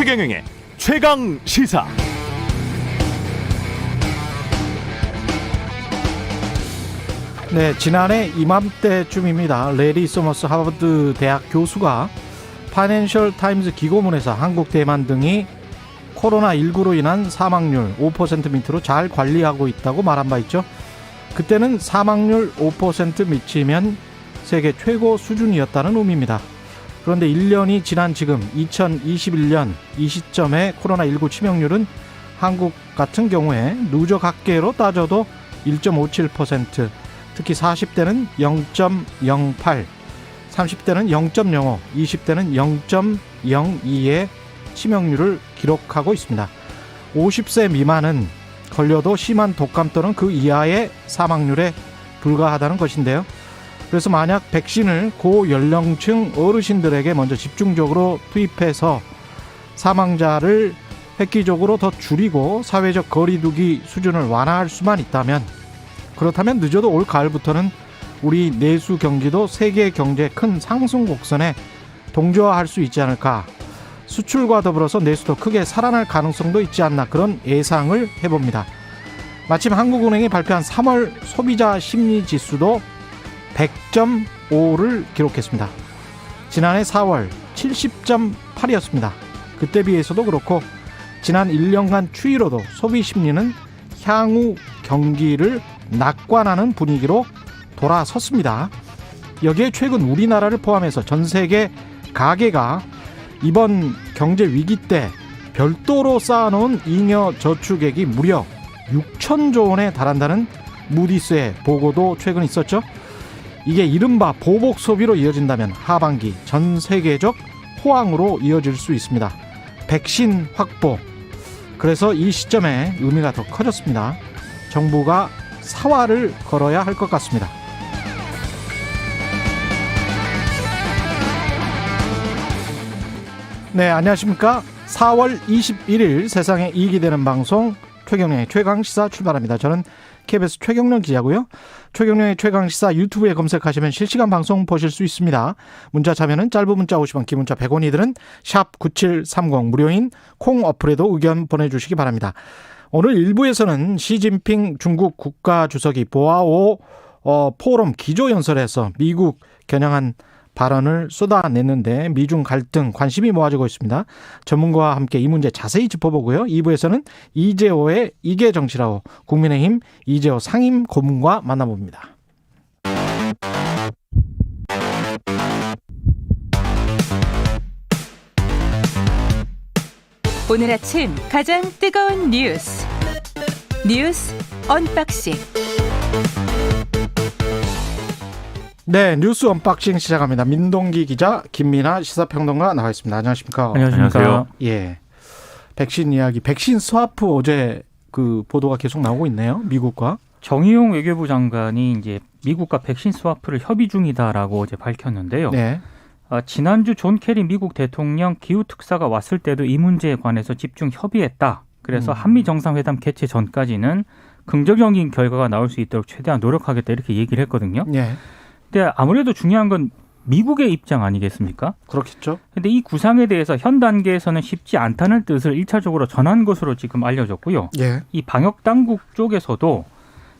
최경영의 최강 시사. 네, 지난해 이맘때쯤입니다. 레리 서머스 하버드 대학 교수가 파이낸셜 타임즈 기고문에서 한국, 대만 등이 코로나19로 인한 사망률 5% 밑으로 잘 관리하고 있다고 말한 바 있죠. 그때는 사망률 5% 미치면 세계 최고 수준이었다는 의미입니다. 그런데 1년이 지난 지금 2021년 이 시점에 코로나19 치명률은 한국 같은 경우에 누적 합계로 따져도 1.57%, 특히 40대는 0.08, 30대는 0.05, 20대는 0.02의 치명률을 기록하고 있습니다. 50세 미만은 걸려도 심한 독감 또는 그 이하의 사망률에 불과하다는 것인데요. 그래서 만약 백신을 고연령층 어르신들에게 먼저 집중적으로 투입해서 사망자를 획기적으로 더 줄이고 사회적 거리두기 수준을 완화할 수만 있다면, 그렇다면 늦어도 올 가을부터는 우리 내수 경기도 세계 경제의 큰 상승 곡선에 동조화할 수 있지 않을까. 수출과 더불어서 내수도 크게 살아날 가능성도 있지 않나, 그런 예상을 해봅니다. 마침 한국은행이 발표한 3월 소비자 심리 지수도 100.5를 기록했습니다. 지난해 4월 70.8이었습니다. 그때 비해서도 그렇고 지난 1년간 추이로도 소비 심리는 향후 경기를 낙관하는 분위기로 돌아섰습니다. 여기에 최근 우리나라를 포함해서 전 세계 가계가 이번 경제 위기 때 별도로 쌓아놓은 잉여 저축액이 무려 6천조 원에 달한다는 무디스의 보고도 최근 있었죠. 이게 이른바 보복 소비로 이어진다면 하반기 전 세계적 호황으로 이어질 수 있습니다. 백신 확보, 그래서 이 시점에 의미가 더 커졌습니다. 정부가 사활을 걸어야 할 것 같습니다. 네, 안녕하십니까. 4월 21일 세상에 이익이 되는 방송 최경영의 최강시사 출발합니다. 저는 KBS 최경영 기자고요. 최경영의 최강시사 유튜브에 검색하시면 실시간 방송 보실 수 있습니다. 문자 참여는 짧은 문자 50원, 긴 문자 100원이들은 샵 9730 무료인 콩 어플에도 의견 보내주시기 바랍니다. 오늘 1부에서는 시진핑 중국 국가주석이 보아오 포럼 기조연설에서 미국 겨냥한 발언을 쏟아냈는데 미중 갈등 관심이 모아지고 있습니다. 전문가와 함께 이 문제 자세히 짚어보고요. 2부에서는 이재호의 이게 정치라고, 국민의힘 이재호 상임 고문과 만나봅니다. 오늘 아침 가장 뜨거운 뉴스 언박싱. 네, 뉴스 언박싱 시작합니다. 민동기 기자, 김민아 시사평론가 나와 있습니다. 안녕하십니까? 안녕하세요. 예, 백신 이야기, 백신 스와프 어제 그 보도가 계속 나오고 있네요. 미국과 정의용 외교부 장관이 이제 미국과 백신 스와프를 협의 중이다라고 어제 밝혔는데요. 네. 지난주 존 케리 미국 대통령 기후 특사가 왔을 때도 이 문제에 관해서 집중 협의했다. 그래서 한미 정상회담 개최 전까지는 긍정적인 결과가 나올 수 있도록 최대한 노력하겠다, 이렇게 얘기를 했거든요. 예. 근데 아무래도 중요한 건 미국의 입장 아니겠습니까? 그렇겠죠. 근데 이 구상에 대해서 현 단계에서는 쉽지 않다는 뜻을 1차적으로 전한 것으로 지금 알려졌고요. 예. 이 방역 당국 쪽에서도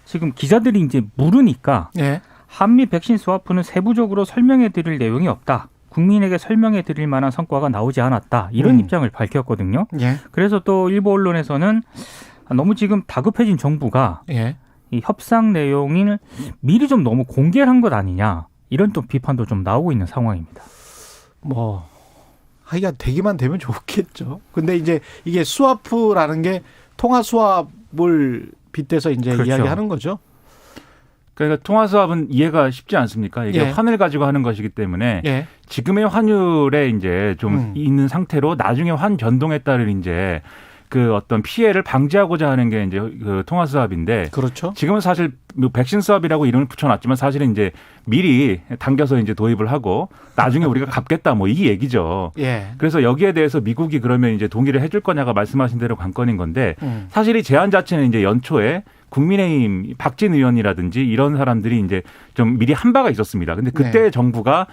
지금 기자들이 이제 물으니까 예. 한미 백신 스와프는 세부적으로 설명해 드릴 내용이 없다. 국민에게 설명해 드릴 만한 성과가 나오지 않았다. 이런 입장을 밝혔거든요. 예. 그래서 또 일부 언론에서는 너무 지금 다급해진 정부가 예. 이 협상 내용을 미리 좀 너무 공개한 것 아니냐, 이런 또 비판도 좀 나오고 있는 상황입니다. 뭐 하여간 되기만 되면 좋겠죠. 근데 이제 이게 스와프라는 게 통화 수합을 빗대서 이제 그렇죠. 이야기하는 거죠. 그러니까 통화 수합은 이해가 쉽지 않습니까? 이게 예. 환을 가지고 하는 것이기 때문에 예. 지금의 환율에 이제 좀 있는 상태로 나중에 환 변동에 따른 이제 그 어떤 피해를 방지하고자 하는 게 이제 그 통화 수합인데, 그렇죠. 지금은 사실 백신 수합이라고 이름을 붙여놨지만 사실은 이제 미리 당겨서 이제 도입을 하고 나중에 우리가 갚겠다, 뭐 이 얘기죠. 예. 그래서 여기에 대해서 미국이 그러면 이제 동의를 해줄 거냐가 말씀하신 대로 관건인 건데, 사실 이 제안 자체는 이제 연초에 국민의힘 박진 의원이라든지 이런 사람들이 이제 좀 미리 한 바가 있었습니다. 근데 그때 네. 정부가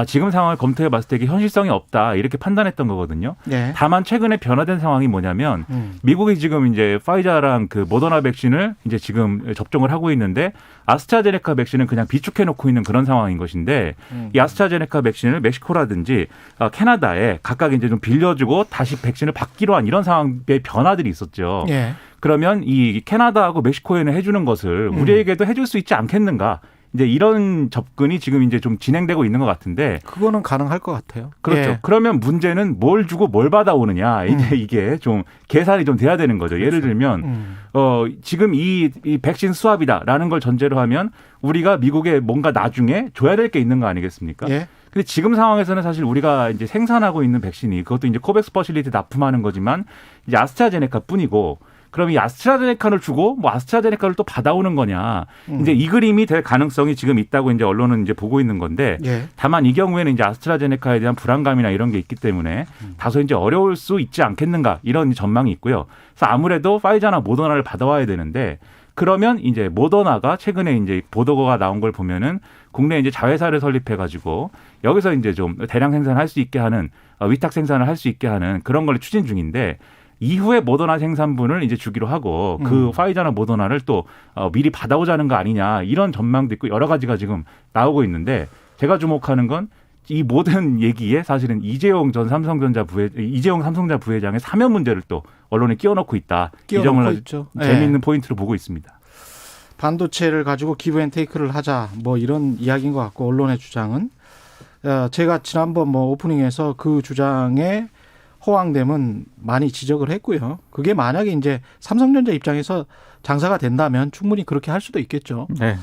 지금 상황을 검토해 봤을 때 이게 현실성이 없다 이렇게 판단했던 거거든요. 네. 다만 최근에 변화된 상황이 뭐냐면 미국이 지금 이제 파이자랑 그 모더나 백신을 이제 지금 접종을 하고 있는데 아스트라제네카 백신은 그냥 비축해 놓고 있는 그런 상황인 것인데 이 아스트라제네카 백신을 멕시코라든지 캐나다에 각각 이제 좀 빌려주고 다시 백신을 받기로 한 이런 상황의 변화들이 있었죠. 예. 그러면 이 캐나다하고 멕시코에는 해주는 것을 우리에게도 해줄 수 있지 않겠는가? 이제 이런 접근이 지금 이제 좀 진행되고 있는 것 같은데. 그거는 가능할 것 같아요. 그렇죠. 예. 그러면 문제는 뭘 주고 뭘 받아오느냐. 이게 좀 계산이 좀 돼야 되는 거죠. 예를 들면 지금 이 백신 수합이다라는 걸 전제로 하면 우리가 미국에 뭔가 나중에 줘야 될 게 있는 거 아니겠습니까? 예. 근데 지금 상황에서는 사실 우리가 이제 생산하고 있는 백신이 그것도 이제 코백스 퍼실리티 납품하는 거지만 이제 아스트라제네카 뿐이고 그럼 이 아스트라제네카를 주고 뭐 아스트라제네카를 또 받아오는 거냐. 이제 이 그림이 될 가능성이 지금 있다고 이제 언론은 이제 보고 있는 건데 예. 다만 이 경우에는 이제 아스트라제네카에 대한 불안감이나 이런 게 있기 때문에 다소 이제 어려울 수 있지 않겠는가 이런 전망이 있고요. 그래서 아무래도 파이자나 모더나를 받아와야 되는데 그러면 이제 모더나가 최근에 이제 보도가 나온 걸 보면은 국내에 이제 자회사를 설립해 가지고 여기서 이제 좀 대량 생산할 수 있게 하는 위탁 생산을 할 수 있게 하는 그런 걸 추진 중인데 이후에 모더나 생산분을 이제 주기로 하고 그 파이자나 모더나를 또 미리 받아오자는 거 아니냐 이런 전망도 있고 여러 가지가 지금 나오고 있는데 제가 주목하는 건 이 모든 얘기에 사실은 이재용 삼성전자 부회장의 사면 문제를 또 언론에 끼워넣고 있다. 이 점을 있죠. 재미있는 포인트로 보고 있습니다. 반도체를 가지고 기브앤테이크를 하자 뭐 이런 이야기인 것 같고 언론의 주장은 제가 지난번 뭐 오프닝에서 그 주장에 허황됨은 많이 지적을 했고요. 그게 만약에 이제 삼성전자 입장에서 장사가 된다면 충분히 그렇게 할 수도 있겠죠. 네.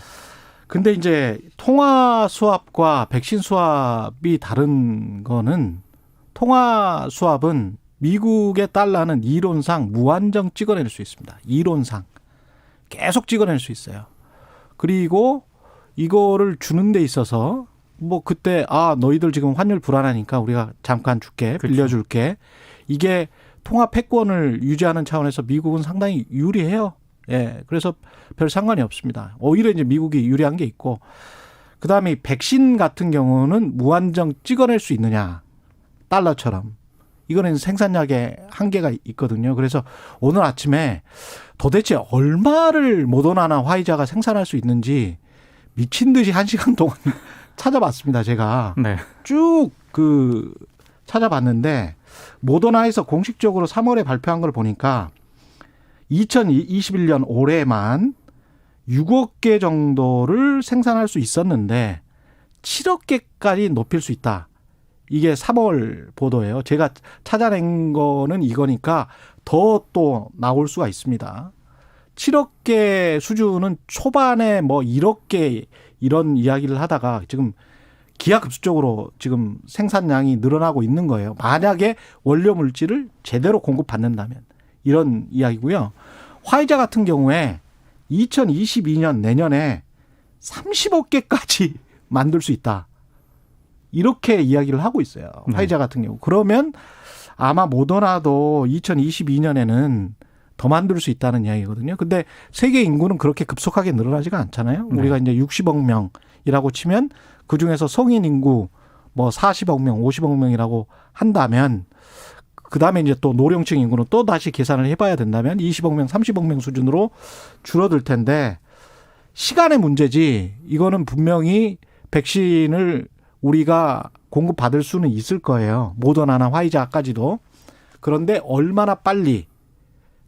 근데 이제 통화 수합과 백신 수합이 다른 거는 통화 수합은 미국의 달러는 이론상 무한정 찍어낼 수 있습니다. 이론상. 계속 찍어낼 수 있어요. 그리고 이거를 주는 데 있어서 뭐 그때 너희들 지금 환율 불안하니까 우리가 잠깐 줄게, 빌려줄게. 이게 통화 패권을 유지하는 차원에서 미국은 상당히 유리해요. 예, 그래서 별 상관이 없습니다. 오히려 이제 미국이 유리한 게 있고, 그 다음에 백신 같은 경우는 무한정 찍어낼 수 있느냐, 달러처럼. 이거는 생산량의 한계가 있거든요. 그래서 오늘 아침에 도대체 얼마를 모더나나 화이자가 생산할 수 있는지 미친 듯이 1시간 동안 찾아봤습니다. 제가 네. 쭉 찾아봤는데 모더나에서 공식적으로 3월에 발표한 걸 보니까 2021년 올해만 6억 개 정도를 생산할 수 있었는데 7억 개까지 높일 수 있다. 이게 3월 보도예요. 제가 찾아낸 거는 이거니까 더 또 나올 수가 있습니다. 7억 개 수준은 초반에 뭐 1억 개 이런 이야기를 하다가 지금 기하급수적으로 지금 생산량이 늘어나고 있는 거예요. 만약에 원료 물질을 제대로 공급받는다면 이런 이야기고요. 화이자 같은 경우에 2022년 내년에 30억 개까지 만들 수 있다. 이렇게 이야기를 하고 있어요. 화이자 같은 경우. 그러면 아마 모더나도 2022년에는 더 만들 수 있다는 이야기거든요. 근데 세계 인구는 그렇게 급속하게 늘어나지가 않잖아요. 우리가 이제 60억 명이라고 치면 그중에서 성인 인구 뭐 40억 명, 50억 명이라고 한다면 그다음에 이제 또 노령층 인구는 또 다시 계산을 해봐야 된다면 20억 명, 30억 명 수준으로 줄어들 텐데 시간의 문제지 이거는 분명히 백신을 우리가 공급받을 수는 있을 거예요. 모더나나 화이자까지도. 그런데 얼마나 빨리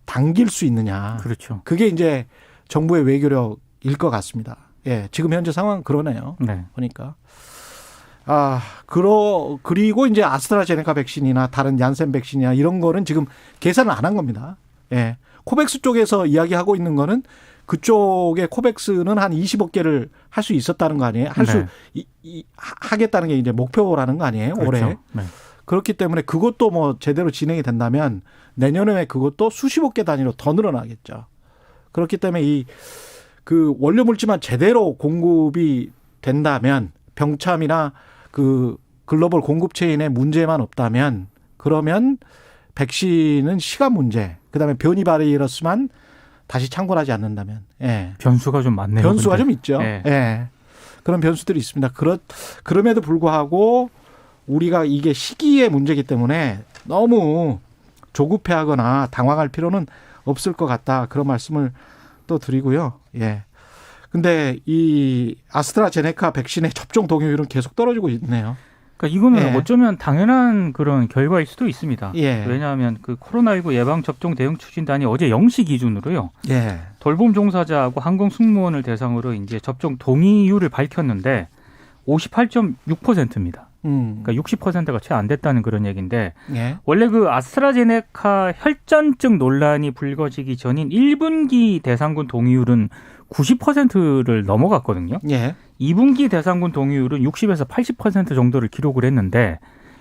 당길 수 있느냐. 그렇죠. 그게 이제 정부의 외교력일 것 같습니다. 예, 지금 현재 상황은 그러네요. 네. 보니까. 그리고 이제 아스트라제네카 백신이나 다른 얀센 백신이나 이런 거는 지금 계산을 안 한 겁니다. 예. 코백스 쪽에서 이야기하고 있는 거는 그쪽에 코백스는 한 20억 개를 할 수 있었다는 거 아니에요? 하겠다는 게 이제 목표라는 거 아니에요? 그렇죠. 올해. 네. 그렇기 때문에 그것도 뭐 제대로 진행이 된다면 내년에 그것도 수십억 개 단위로 더 늘어나겠죠. 그렇기 때문에 그 원료 물질만 제대로 공급이 된다면 병참이나 그 글로벌 공급 체인에 문제만 없다면 그러면 백신은 시간 문제, 그다음에 변이 바이러스만 다시 창궐하지 않는다면. 예. 변수가 좀 많네요. 변수가 근데. 좀 있죠. 예. 예. 그런 변수들이 있습니다. 그럼에도 불구하고 우리가 이게 시기의 문제이기 때문에 너무 조급해하거나 당황할 필요는 없을 것 같다. 그런 말씀을 또 드리고요. 예. 근데 이 아스트라제네카 백신의 접종 동의율은 계속 떨어지고 있네요. 그러니까 이거는 예. 어쩌면 당연한 그런 결과일 수도 있습니다. 예. 왜냐하면 그 코로나19 예방 접종 대응 추진단이 어제 0시 기준으로요. 예. 돌봄 종사자하고 항공 승무원을 대상으로 이제 접종 동의율을 밝혔는데 58.6%입니다. 그러니까 60%가 채 안 됐다는 그런 얘기인데 예. 원래 그 아스트라제네카 혈전증 논란이 불거지기 전인 1분기 대상군 동의율은 90%를 넘어갔거든요. 예. 2분기 대상군 동의율은 60에서 80% 정도를 기록을 했는데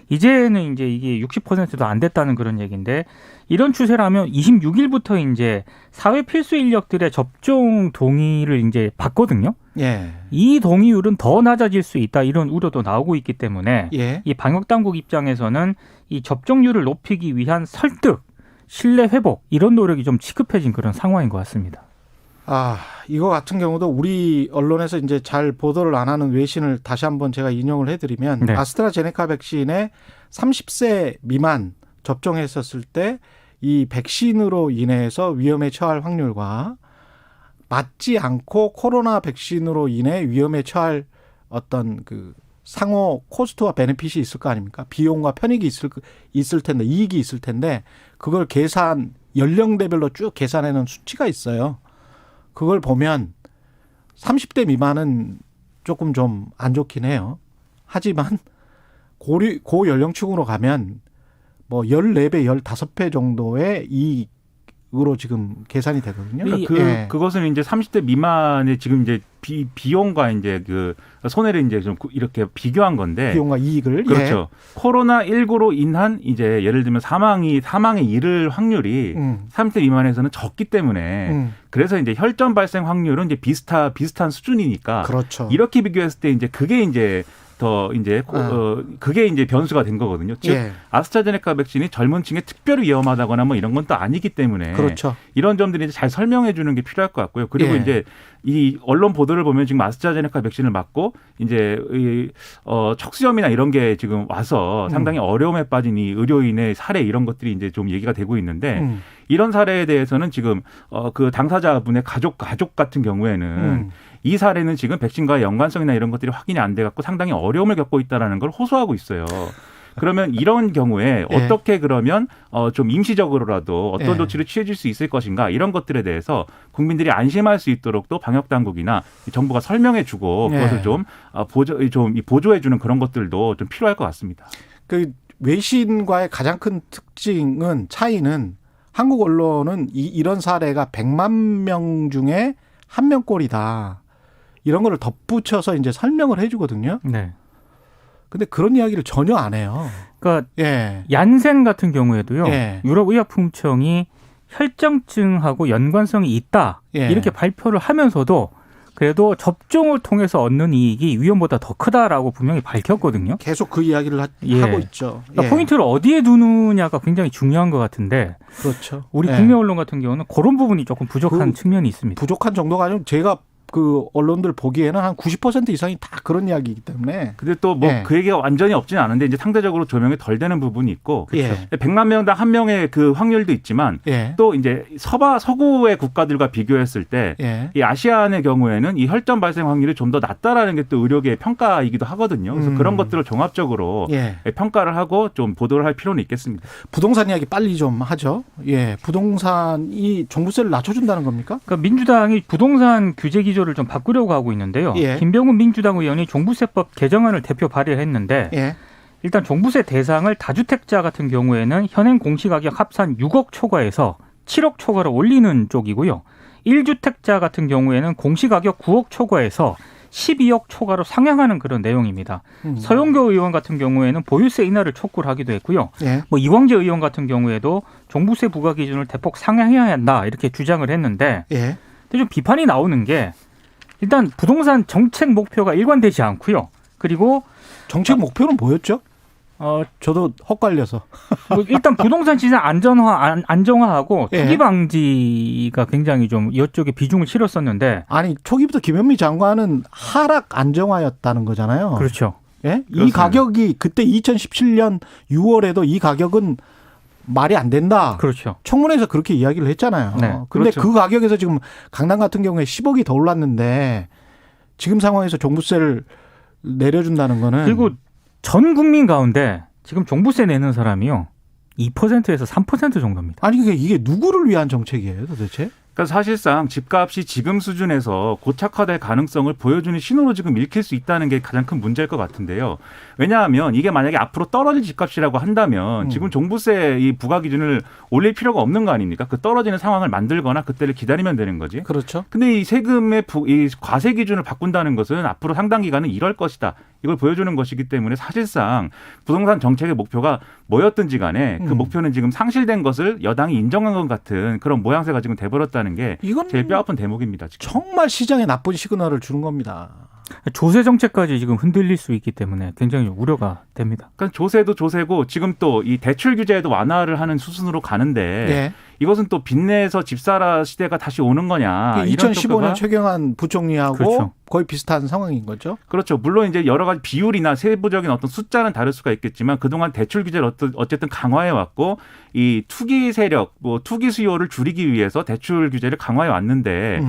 이제는 이제 이게 60%도 안 됐다는 그런 얘기인데 이런 추세라면 26일부터 이제 사회 필수 인력들의 접종 동의를 이제 받거든요. 예. 이 동의율은 더 낮아질 수 있다 이런 우려도 나오고 있기 때문에 예. 이 방역 당국 입장에서는 이 접종률을 높이기 위한 설득, 신뢰 회복 이런 노력이 좀 시급해진 그런 상황인 것 같습니다. 아, 이거 같은 경우도 우리 언론에서 이제 잘 보도를 안 하는 외신을 다시 한번 제가 인용을 해드리면 네. 아스트라제네카 백신에 30세 미만 접종했었을 때 이 백신으로 인해서 위험에 처할 확률과 맞지 않고 코로나 백신으로 인해 위험에 처할 어떤 그 상호 코스트와 베네핏이 있을 거 아닙니까? 비용과 편익이 있을 텐데, 이익이 있을 텐데, 그걸 연령대별로 쭉 계산해놓은 수치가 있어요. 그걸 보면 30대 미만은 조금 좀 안 좋긴 해요. 하지만 고 연령층으로 가면 뭐 14배, 15배 정도의 이익으로 지금 계산이 되거든요. 그러니까 그것은 이제 30대 미만의 지금 이제 비용과 이제 그 손해를 이제 좀 이렇게 비교한 건데. 비용과 이익을. 그렇죠. 코로나19로 인한 이제 예를 들면 사망에 이를 확률이 30대 미만에서는 적기 때문에 그래서 이제 혈전 발생 확률은 이제 비슷한 수준이니까. 그렇죠. 이렇게 비교했을 때 이제 그게 이제 더 이제 그게 이제 변수가 된 거거든요. 즉 아스트라제네카 백신이 젊은 층에 특별히 위험하다거나 뭐 이런 건 또 아니기 때문에 그렇죠. 이런 점들이 이제 잘 설명해 주는 게 필요할 것 같고요. 그리고 이제 이 언론 보도를 보면 지금 아스트라제네카 백신을 맞고 이제 척수염이나 이런 게 지금 와서 상당히 어려움에 빠진 이 의료인의 사례 이런 것들이 이제 좀 얘기가 되고 있는데 이런 사례에 대해서는 지금 그 당사자분의 가족 같은 경우에는 이 사례는 지금 백신과의 연관성이나 이런 것들이 확인이 안 돼 갖고 상당히 어려움을 겪고 있다라는 걸 호소하고 있어요. 그러면 이런 경우에 어떻게 그러면 좀 임시적으로라도 어떤 조치를 취해질 수 있을 것인가 이런 것들에 대해서 국민들이 안심할 수 있도록 또 방역 당국이나 정부가 설명해주고 그것을 좀 보조해주는 그런 것들도 좀 필요할 것 같습니다. 그 외신과의 가장 큰 차이는 한국 언론은 이런 사례가 100만 명 중에 1명꼴이다. 이런 거를 덧붙여서 이제 설명을 해주거든요. 네. 근데 그런 이야기를 전혀 안 해요. 그러니까 얀센 같은 경우에도요. 예. 유럽의약품청이 혈전증하고 연관성이 있다. 이렇게 발표를 하면서도 그래도 접종을 통해서 얻는 이익이 위험보다 더 크다라고 분명히 밝혔거든요. 계속 그 이야기를 하고 있죠. 그러니까 포인트를 어디에 두느냐가 굉장히 중요한 것 같은데 그렇죠. 우리 국내 언론 같은 경우는 그런 부분이 조금 부족한 측면이 있습니다. 부족한 정도가 아니고 제가 그 언론들 보기에는 한 90% 이상이 다 그런 이야기이기 때문에. 근데 또 뭐 그 얘기가 완전히 없지는 않은데 이제 상대적으로 조명이 덜 되는 부분이 있고 100만 명당 한 명의 그 확률도 있지만 또 이제 서구의 국가들과 비교했을 때 이 아시안의 경우에는 이 혈전 발생 확률이 좀 더 낮다라는 게 또 의료계의 평가이기도 하거든요. 그래서 그런 것들을 종합적으로 평가를 하고 좀 보도를 할 필요는 있겠습니다. 부동산 이야기 빨리 좀 하죠. 부동산이 종부세를 낮춰준다는 겁니까? 그러니까 민주당이 부동산 규제 기조 를 좀 바꾸려고 하고 있는데요. 김병훈 민주당 의원이 종부세법 개정안을 대표 발의했는데 일단 종부세 대상을 다주택자 같은 경우에는 현행 공시가격 합산 6억 초과에서 7억 초과로 올리는 쪽이고요. 1주택자 같은 경우에는 공시가격 9억 초과에서 12억 초과로 상향하는 그런 내용입니다. 서영교 의원 같은 경우에는 보유세 인하를 촉구를 하기도 했고요. 뭐 이광재 의원 같은 경우에도 종부세 부과 기준을 대폭 상향해야 한다 이렇게 주장을 했는데 근데 좀 비판이 나오는 게 일단 부동산 정책 목표가 일관되지 않고요. 그리고 정책 목표는 뭐였죠? 저도 헛갈려서. 뭐 일단 부동산 시장 안정화하고 예. 투기 방지가 굉장히 좀 이쪽에 비중을 실었었는데. 아니 초기부터 김현미 장관은 하락 안정화였다는 거잖아요. 그렇죠. 예? 이 그렇습니다. 가격이 그때 2017년 6월에도 이 가격은 말이 안 된다. 그렇죠. 청문회에서 그렇게 이야기를 했잖아요. 네, 근데 그렇죠. 그 가격에서 지금 강남 같은 경우에 10억이 더 올랐는데 지금 상황에서 종부세를 내려준다는 거는 그리고 전 국민 가운데 지금 종부세 내는 사람이요. 2%에서 3% 정도입니다. 아니 이게 누구를 위한 정책이에요, 도대체? 그러니까 사실상 집값이 지금 수준에서 고착화될 가능성을 보여주는 신호로 지금 읽힐 수 있다는 게 가장 큰 문제일 것 같은데요. 왜냐하면 이게 만약에 앞으로 떨어질 집값이라고 한다면 지금 종부세 이 부과 기준을 올릴 필요가 없는 거 아닙니까? 그 떨어지는 상황을 만들거나 그때를 기다리면 되는 거지. 그렇죠. 근데 이 세금의 이 과세 기준을 바꾼다는 것은 앞으로 상당 기간은 이럴 것이다. 이걸 보여주는 것이기 때문에 사실상 부동산 정책의 목표가 뭐였든지 간에 그 목표는 지금 상실된 것을 여당이 인정한 것 같은 그런 모양새가 지금 돼버렸다는 게 이건 제일 뼈아픈 대목입니다. 지금. 정말 시장에 나쁜 시그널을 주는 겁니다. 조세 정책까지 지금 흔들릴 수 있기 때문에 굉장히 우려가 됩니다. 그러니까 조세도 조세고 지금 또 이 대출 규제에도 완화를 하는 수순으로 가는데 네. 이것은 또 빚내서 집사라 시대가 다시 오는 거냐. 이런 2015년 평가가 최경환 부총리하고 그렇죠. 거의 비슷한 상황인 거죠. 그렇죠. 물론 이제 여러 가지 비율이나 세부적인 어떤 숫자는 다를 수가 있겠지만 그동안 대출 규제를 어쨌든 강화해 왔고 이 투기 세력, 뭐 투기 수요를 줄이기 위해서 대출 규제를 강화해 왔는데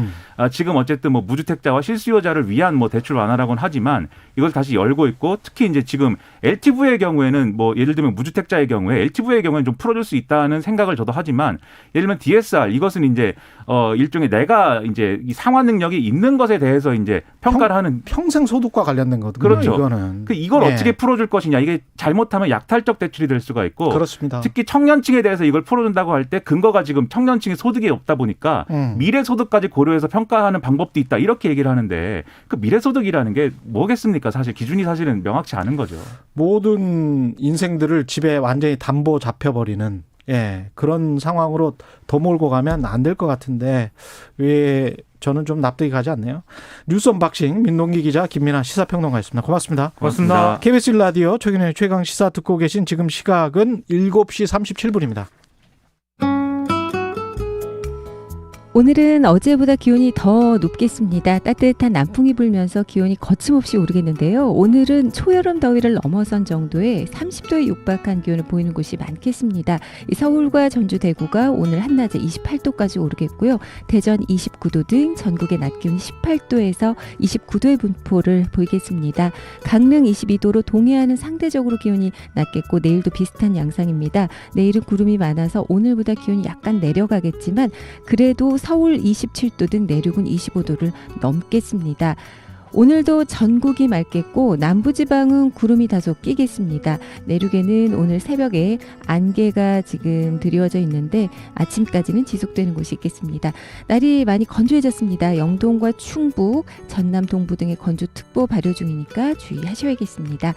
지금 어쨌든 뭐 무주택자와 실수요자를 위한 뭐 대출 완화라고는 하지만 이걸 다시 열고 있고 특히 이제 지금 LTV의 경우에는 뭐 예를 들면 무주택자의 경우에 LTV의 경우에는 좀 풀어줄 수 있다는 생각을 저도 하지만 예를 들면 DSR 이것은 이제 일종의 내가 이제 이 상환 능력이 있는 것에 대해서 이제 평가를 하는 평생 소득과 관련된 거거든요. 그렇죠. 이거는. 이걸 예. 어떻게 풀어줄 것이냐 이게 잘못하면 약탈적 대출이 될 수가 있고 그렇습니다. 특히 청년층에 대해서 이걸 풀어준다고 할 때 근거가 지금 청년층의 소득이 없다 보니까 미래 소득까지 고려해서 평가하는 방법도 있다 이렇게 얘기를 하는데 그 미래 소득이라는 게 뭐겠습니까? 사실 기준이 사실은 명확치 않은 거죠. 모든 인생들을 집에 완전히 담보 잡혀버리는 그런 상황으로 더 몰고 가면 안 될 것 같은데 왜 저는 좀 납득이 가지 않네요. 뉴스 언박싱 민동기 기자 김민아 시사평론가였습니다. 고맙습니다. 고맙습니다. KBS 1라디오 최근의 최강 시사 듣고 계신 지금 시각은 7시 37분입니다. 오늘은 어제보다 기온이 더 높겠습니다. 따뜻한 남풍이 불면서 기온이 거침없이 오르겠는데요. 오늘은 초여름 더위를 넘어선 정도의 30도에 육박한 기온을 보이는 곳이 많겠습니다. 서울과 전주, 대구가 오늘 한낮에 28도까지 오르겠고요. 대전 29도 등 전국의 낮 기온이 18도에서 29도의 분포를 보이겠습니다. 강릉 22도로 동해안은 상대적으로 기온이 낮겠고 내일도 비슷한 양상입니다. 내일은 구름이 많아서 오늘보다 기온이 약간 내려가겠지만 그래도 서울 27도 등 내륙은 25도를 넘겠습니다. 오늘도 전국이 맑겠고 남부지방은 구름이 다소 끼겠습니다. 내륙에는 오늘 새벽에 안개가 지금 드리워져 있는데 아침까지는 지속되는 곳이 있겠습니다. 날이 많이 건조해졌습니다. 영동과 충북, 전남 동부 등의 건조특보 발효 중이니까 주의하셔야겠습니다.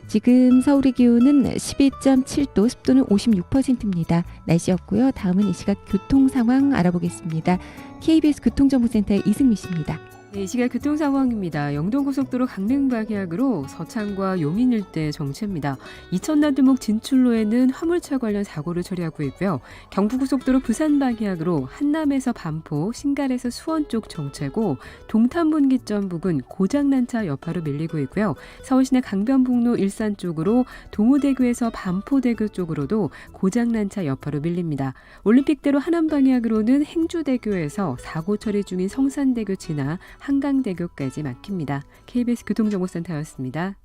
지금 서울의 기온은 12.7도, 습도는 56%입니다. 날씨였고요. 다음은 이 시각 교통 상황 알아보겠습니다. KBS 교통정보센터의 이승미 씨입니다. 네, 이 시각 교통 상황입니다. 영동고속도로 강릉 방향으로 서창과 용인 일대 정체입니다. 이천나들목 진출로에는 화물차 관련 사고를 처리하고 있고요. 경부고속도로 부산 방향으로 한남에서 반포, 신갈에서 수원 쪽 정체고 동탄분기점 부근 고장난 차 여파로 밀리고 있고요. 서울시내 강변북로 일산 쪽으로 동호대교에서 반포대교 쪽으로도 고장난 차 여파로 밀립니다. 올림픽대로 하남 방향으로는 행주대교에서 사고 처리 중인 성산대교 지나 한강대교까지 막힙니다. KBS 교통정보센터였습니다.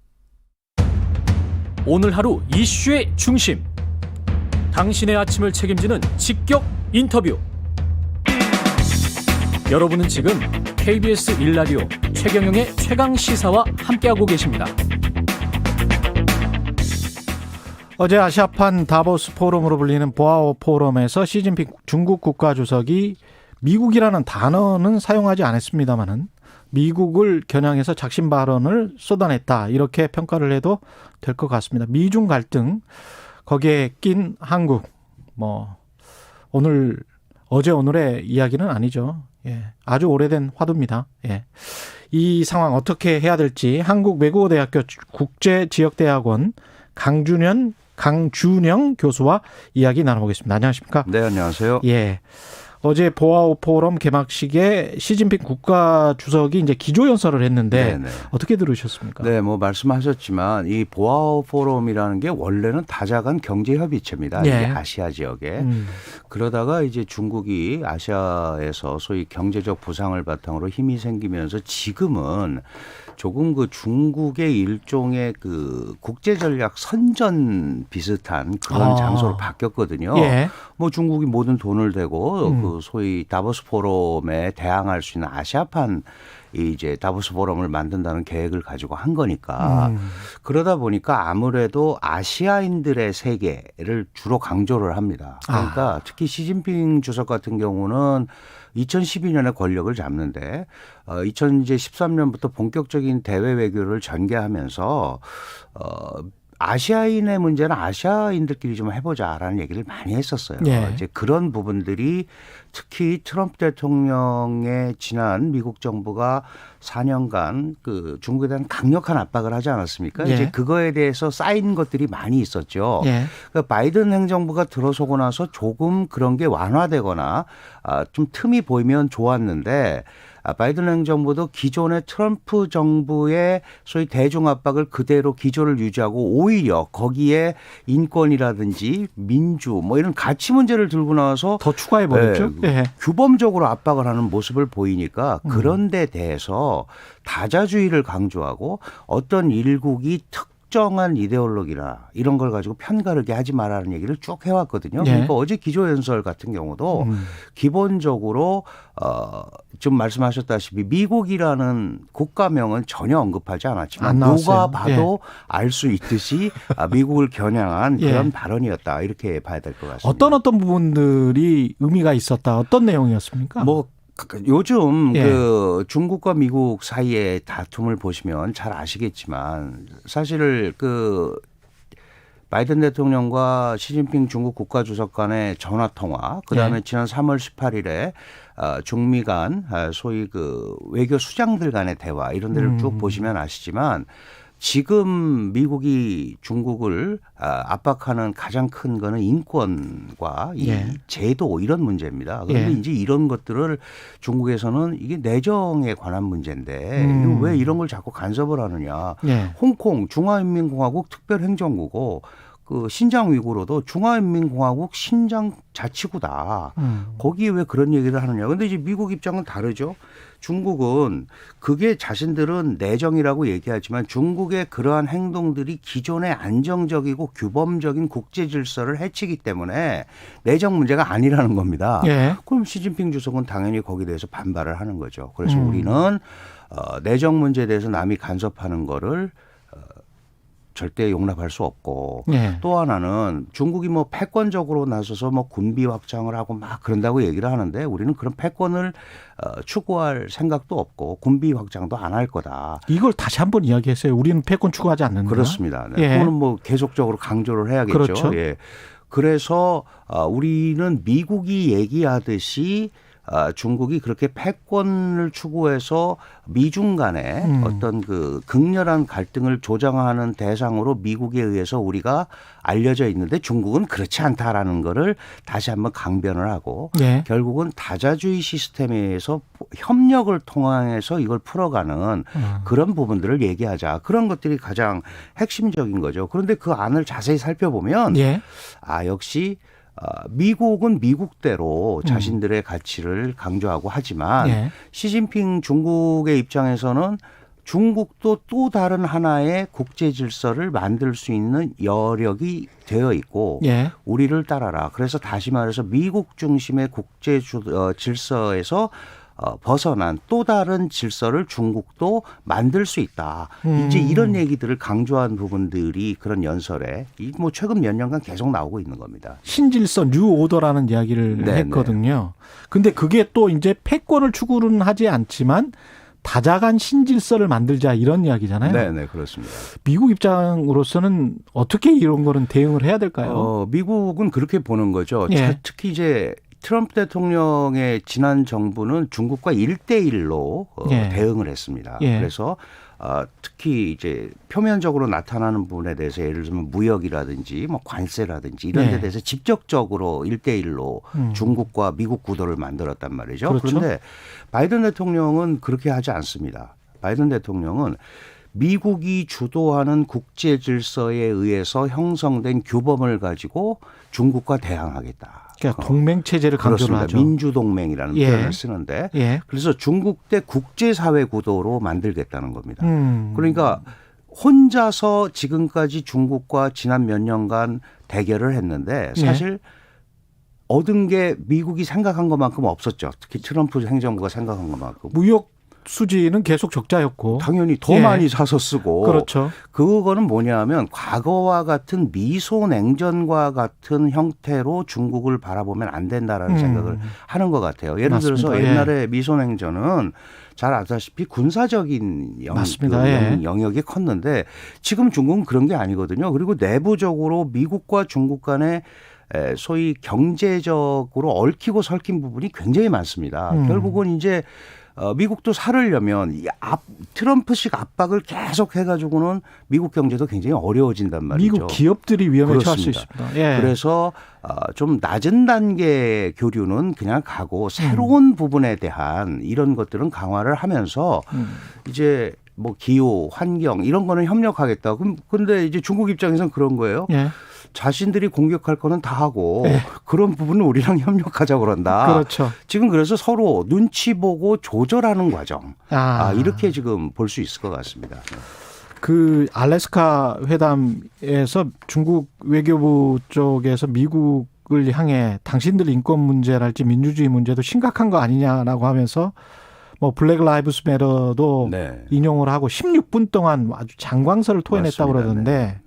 오늘 하루 이슈의 중심. 당신의 아침을 책임지는 직격 인터뷰. 여러분은 지금 KBS 1라디오 최경영의 최강시사와 함께하고 계십니다. 어제 아시아판 다보스 포럼으로 불리는 보아오 포럼에서 시진핑 중국 국가주석이 미국이라는 단어는 사용하지 않았습니다마는 미국을 겨냥해서 작심 발언을 쏟아냈다. 이렇게 평가를 해도 될 것 같습니다. 미중 갈등 거기에 낀 한국 어제 오늘의 이야기는 아니죠. 아주 오래된 화두입니다. 이 상황 어떻게 해야 될지 한국외국어대학교 국제지역대학원 강준영 교수와 이야기 나눠보겠습니다. 안녕하십니까? 네, 안녕하세요. 예. 어제 보아오 포럼 개막식에 시진핑 국가주석이 이제 기조연설을 했는데 네네. 어떻게 들으셨습니까? 네, 뭐 말씀하셨지만 이 보아오 포럼이라는 게 원래는 다자간 경제협의체입니다. 예. 이게 아시아 지역에. 그러다가 이제 중국이 아시아에서 소위 경제적 부상을 바탕으로 힘이 생기면서 지금은 조금 그 중국의 일종의 그 국제전략 선전 비슷한 그런 장소로 바뀌었거든요. 예. 뭐 중국이 모든 돈을 대고 그 소위 다보스 포럼에 대항할 수 있는 아시아판 이제 다보스 포럼을 만든다는 계획을 가지고 한 거니까 그러다 보니까 아무래도 아시아인들의 세계를 주로 강조를 합니다. 그러니까 특히 시진핑 주석 같은 경우는 2012년에 권력을 잡는데 2013년부터 본격적인 대외 외교를 전개하면서 아시아인의 문제는 아시아인들끼리 좀 해보자라는 얘기를 많이 했었어요. 예. 이제 그런 부분들이 특히 트럼프 대통령의 지난 미국 정부가 4년간 그 중국에 대한 강력한 압박을 하지 않았습니까? 예. 이제 그거에 대해서 쌓인 것들이 많이 있었죠. 예. 그러니까 바이든 행정부가 들어서고 나서 조금 그런 게 완화되거나 좀 틈이 보이면 좋았는데 바이든 행정부도 기존의 트럼프 정부의 소위 대중 압박을 그대로 기조를 유지하고 오히려 거기에 인권이라든지 민주 뭐 이런 가치 문제를 들고 나와서 더 추가해버렸죠. 네, 예. 규범적으로 압박을 하는 모습을 보이니까 그런 데 대해서 다자주의를 강조하고 어떤 일국이 특정한 이데올로기나 이런 걸 가지고 편가르게 하지 말라는 얘기를 쭉 해왔거든요. 예. 그러니까 어제 기조연설 같은 경우도 기본적으로 좀 말씀하셨다시피 미국이라는 국가명은 전혀 언급하지 않았지만 안 나왔어요. 누가 봐도 알 수 있듯이 미국을 겨냥한 예. 그런 발언이었다. 이렇게 봐야 될 것 같습니다. 어떤 부분들이 의미가 있었다. 어떤 내용이었습니까? 뭐 요즘 예. 그 중국과 미국 사이의 다툼을 보시면 잘 아시겠지만 사실 그 바이든 대통령과 시진핑 중국 국가주석 간의 전화 통화, 그다음에 예. 지난 3월 18일에 중미 간 소위 그 외교 수장들 간의 대화 이런 데를 쭉 보시면 아시지만 지금 미국이 중국을 압박하는 가장 큰 거는 인권과 이 예. 제도 이런 문제입니다. 그런데 예. 이제 이런 것들을 중국에서는 이게 내정에 관한 문제인데 왜 이런 걸 자꾸 간섭을 하느냐. 예. 홍콩 중화인민공화국 특별행정구고 그 신장 위구르도 중화인민공화국 신장 자치구다. 거기에 왜 그런 얘기를 하느냐. 그런데 이제 미국 입장은 다르죠. 중국은 그게 자신들은 내정이라고 얘기하지만 중국의 그러한 행동들이 기존의 안정적이고 규범적인 국제 질서를 해치기 때문에 내정 문제가 아니라는 겁니다. 예. 그럼 시진핑 주석은 당연히 거기에 대해서 반발을 하는 거죠. 그래서 우리는 내정 문제에 대해서 남이 간섭하는 거를 절대 용납할 수 없고 예. 또 하나는 중국이 뭐 패권적으로 나서서 뭐 군비 확장을 하고 막 그런다고 얘기를 하는데 우리는 그런 패권을 추구할 생각도 없고 군비 확장도 안 할 거다. 이걸 다시 한번 이야기했어요. 우리는 패권 추구하지 않는다. 그렇습니다. 네. 예. 그거는 뭐 계속적으로 강조를 해야겠죠. 그렇죠. 예. 그래서 우리는 미국이 얘기하듯이 중국이 그렇게 패권을 추구해서 미중 간의 어떤 그 극렬한 갈등을 조장하는 대상으로 미국에 의해서 우리가 알려져 있는데 중국은 그렇지 않다라는 거를 다시 한번 강변을 하고 예. 결국은 다자주의 시스템에서 협력을 통해서 이걸 풀어가는 그런 부분들을 얘기하자. 그런 것들이 가장 핵심적인 거죠. 그런데 그 안을 자세히 살펴보면 예. 역시 미국은 미국대로 자신들의 가치를 강조하고 하지만 예. 시진핑 중국의 입장에서는 중국도 또 다른 하나의 국제 질서를 만들 수 있는 여력이 되어 있고 예. 우리를 따라라. 그래서 다시 말해서 미국 중심의 국제 질서에서 벗어난 또 다른 질서를 중국도 만들 수 있다. 이제 이런 얘기들을 강조한 부분들이 그런 연설에 뭐 최근 몇 년간 계속 나오고 있는 겁니다. 신질서 뉴 오더라는 이야기를 네네. 했거든요. 근데 그게 또 이제 패권을 추구는 하지 않지만 다자간 신질서를 만들자 이런 이야기잖아요. 네, 그렇습니다. 미국 입장으로서는 어떻게 이런 거는 대응을 해야 될까요? 미국은 그렇게 보는 거죠. 예. 특히 이제 트럼프 대통령의 지난 정부는 중국과 1대1로 예. 대응을 했습니다. 예. 그래서 특히 이제 표면적으로 나타나는 부분에 대해서 예를 들면 무역이라든지 뭐 관세라든지 이런 데 네. 대해서 직접적으로 1대1로 중국과 미국 구도를 만들었단 말이죠. 그렇죠. 그런데 바이든 대통령은 그렇게 하지 않습니다. 바이든 대통령은 미국이 주도하는 국제 질서에 의해서 형성된 규범을 가지고 중국과 대항하겠다. 그러니까 동맹 체제를 강조를 그렇습니다. 하죠. 민주동맹이라는 예. 표현을 쓰는데 예. 그래서 중국 대 국제사회 구도로 만들겠다는 겁니다. 그러니까 혼자서 지금까지 중국과 지난 몇 년간 대결을 했는데 사실 얻은 게 미국이 생각한 것만큼 없었죠. 특히 트럼프 행정부가 생각한 것만큼. 무역 수지는 계속 적자였고. 당연히 더 예. 많이 사서 쓰고. 그렇죠. 그거는 뭐냐면 과거와 같은 미소 냉전과 같은 형태로 중국을 바라보면 안 된다라는 생각을 하는 것 같아요. 예를 맞습니다. 들어서 예. 옛날에 미소 냉전은 잘 아다시피 군사적인 맞습니다. 예. 영역이 컸는데 지금 중국은 그런 게 아니거든요. 그리고 내부적으로 미국과 중국 간에 소위 경제적으로 얽히고 설킨 부분이 굉장히 많습니다. 결국은 이제 미국도 살으려면 트럼프식 압박을 계속 해가지고는 미국 경제도 굉장히 어려워진단 말이죠. 미국 기업들이 위험에 처할 수 그렇습니다. 있습니다. 예. 그래서 좀 낮은 단계 교류는 그냥 가고 새로운 부분에 대한 이런 것들은 강화를 하면서 이제 뭐 기후, 환경 이런 거는 협력하겠다. 근데 이제 중국 입장에서는 그런 거예요. 예. 자신들이 공격할 거는 다 하고 예. 그런 부분은 우리랑 협력하자고 그런다. 그렇죠. 지금 그래서 서로 눈치 보고 조절하는 과정. 이렇게 지금 볼 수 있을 것 같습니다. 그 알래스카 회담에서 중국 외교부 쪽에서 미국을 향해 당신들 인권 문제랄지 민주주의 문제도 심각한 거 아니냐라고 하면서 뭐 블랙 라이브스 매터도 네. 인용을 하고 16분 동안 아주 장광설을 토해냈다고 맞습니다. 그러던데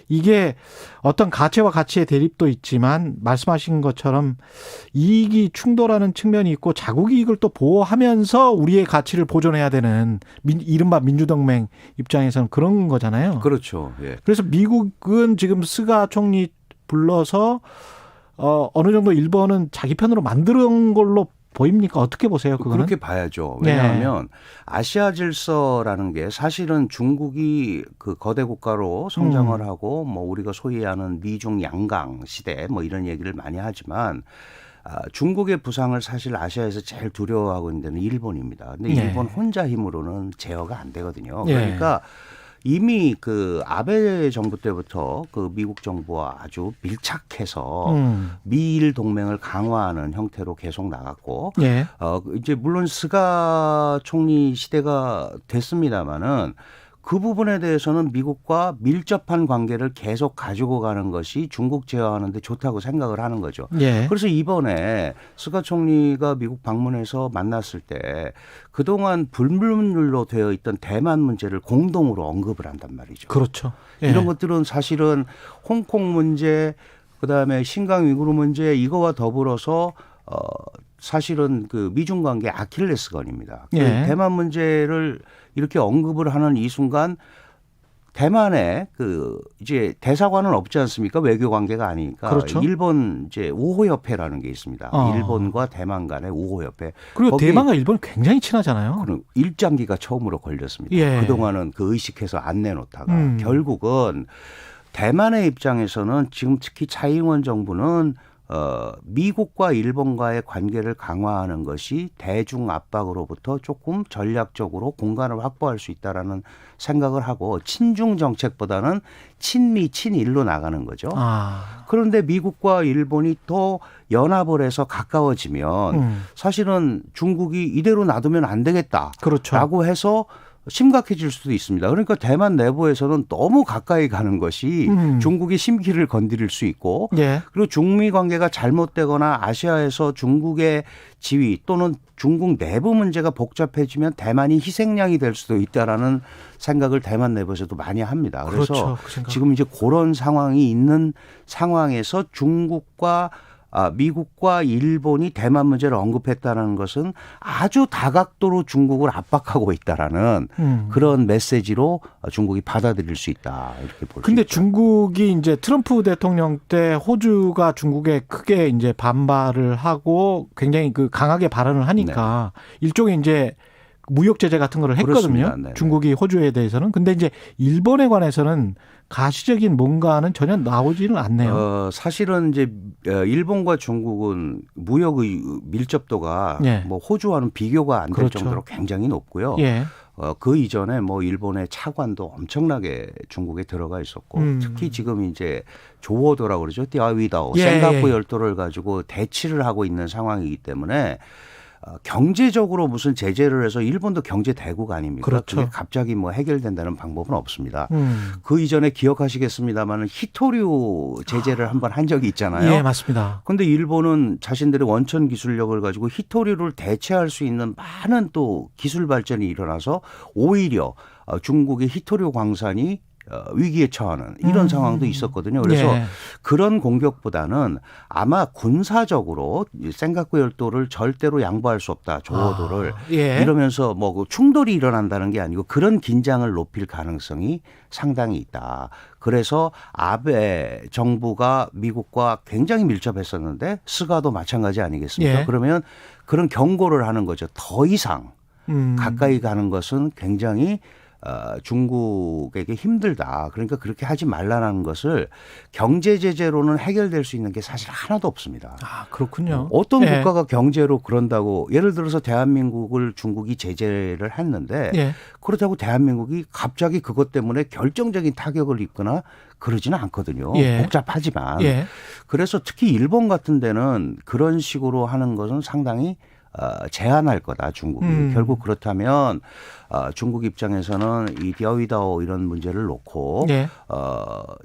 이게 어떤 가치와 가치의 대립도 있지만 말씀하신 것처럼 이익이 충돌하는 측면이 있고 자국 이익을 또 보호하면서 우리의 가치를 보존해야 되는 이른바 민주동맹 입장에서는 그런 거잖아요. 그렇죠. 예. 그래서 미국은 지금 스가 총리 불러서 어느 정도 일본은 자기 편으로 만드는 걸로 보입니까? 어떻게 보세요? 그거는? 그렇게 봐야죠. 왜냐하면 아시아 질서라는 게 사실은 중국이 그 거대 국가로 성장을 하고 뭐 우리가 소위 하는 미중 양강 시대 뭐 이런 얘기를 많이 하지만 중국의 부상을 사실 아시아에서 제일 두려워하고 있는 데는 일본입니다. 근데 일본 혼자 힘으로는 제어가 안 되거든요. 그러니까 이미 그 아베 정부 때부터 그 미국 정부와 아주 밀착해서 미일 동맹을 강화하는 형태로 계속 나갔고, 이제 물론 스가 총리 시대가 됐습니다마는 그 부분에 대해서는 미국과 밀접한 관계를 계속 가지고 가는 것이 중국 제어하는 데 좋다고 생각을 하는 거죠. 그래서 이번에 스가 총리가 미국 방문해서 만났을 때 그동안 불문율로 되어 있던 대만 문제를 공동으로 언급을 한단 말이죠. 그렇죠. 이런 것들은 사실은 홍콩 문제, 그다음에 신강 위구르 문제 이거와 더불어서 사실은 그 미중 관계 아킬레스건입니다. 대만 문제를 이렇게 언급을 하는 이 순간 대만에 그 이제 대사관은 없지 않습니까? 외교 관계가 아니니까. 그렇죠. 일본 이제 우호협회라는 게 있습니다. 일본과 대만 간의 우호협회. 그리고 대만과 일본 굉장히 친하잖아요. 그럼 일장기가 처음으로 걸렸습니다. 그동안은 그 의식해서 안 내놓다가 결국은 대만의 입장에서는 지금 특히 차이잉원 정부는 미국과 일본과의 관계를 강화하는 것이 대중 압박으로부터 조금 전략적으로 공간을 확보할 수 있다라는 생각을 하고 친중 정책보다는 친미, 친일로 나가는 거죠. 그런데 미국과 일본이 또 연합을 해서 가까워지면 사실은 중국이 이대로 놔두면 안 되겠다라고 해서 심각해질 수도 있습니다. 그러니까 대만 내부에서는 너무 가까이 가는 것이 중국의 심기를 건드릴 수 있고 그리고 중미 관계가 잘못되거나 아시아에서 중국의 지위 또는 중국 내부 문제가 복잡해지면 대만이 희생양이 될 수도 있다라는 생각을 대만 내부에서도 많이 합니다. 그래서 지금 이제 그런 상황이 있는 상황에서 중국과 미국과 일본이 대만 문제를 언급했다는 것은 아주 다각도로 중국을 압박하고 있다라는 그런 메시지로 중국이 받아들일 수 있다 이렇게 볼 수 있죠. 근데 중국이 이제 트럼프 대통령 때 호주가 중국에 크게 이제 반발을 하고 굉장히 그 강하게 발언을 하니까 일종의 이제 무역 제재 같은 거를 했거든요. 그렇습니다. 네네. 중국이 호주에 대해서는. 근데 이제 일본에 관해서는 가시적인 뭔가는 전혀 나오지는 않네요. 사실은 이제 일본과 중국은 무역의 밀접도가 예. 뭐 호주와는 비교가 안 될 그렇죠. 정도로 굉장히 높고요. 예. 그 이전에 뭐 일본의 차관도 엄청나게 중국에 들어가 있었고 특히 지금 이제 조어도라고 그러죠. 띠아위다오 예, 센가쿠 예. 열도를 가지고 대치를 하고 있는 상황이기 때문에 경제적으로 무슨 제재를 해서 일본도 경제 대국 아닙니까? 그렇죠. 그게 갑자기 뭐 해결된다는 방법은 없습니다. 음. 그 이전에 기억하시겠습니다만 히토류 제재를 한번 한 적이 있잖아요. 예, 맞습니다. 그런데 일본은 자신들의 원천 기술력을 가지고 히토류를 대체할 수 있는 많은 또 기술 발전이 일어나서 오히려 중국의 히토류 광산이 위기에 처하는 이런 상황도 있었거든요. 그래서 예. 그런 공격보다는 아마 군사적으로 센가쿠 열도를 절대로 양보할 수 없다. 조어도를 예. 이러면서 뭐 충돌이 일어난다는 게 아니고 그런 긴장을 높일 가능성이 상당히 있다. 그래서 아베 정부가 미국과 굉장히 밀접했었는데 스가도 마찬가지 아니겠습니까? 예. 그러면 그런 경고를 하는 거죠. 더 이상 가까이 가는 것은 굉장히 중국에게 힘들다. 그러니까 그렇게 하지 말라는 것을 경제 제재로는 해결될 수 있는 게 사실 하나도 없습니다. 아, 그렇군요. 어떤 예. 국가가 경제로 그런다고 예를 들어서 대한민국을 중국이 제재를 했는데 예. 그렇다고 대한민국이 갑자기 그것 때문에 결정적인 타격을 입거나 그러지는 않거든요. 예. 복잡하지만. 예. 그래서 특히 일본 같은 데는 그런 식으로 하는 것은 상당히 제한할 거다 중국이. 결국 그렇다면 중국 입장에서는 이 디아위다오 이런 문제를 놓고 예.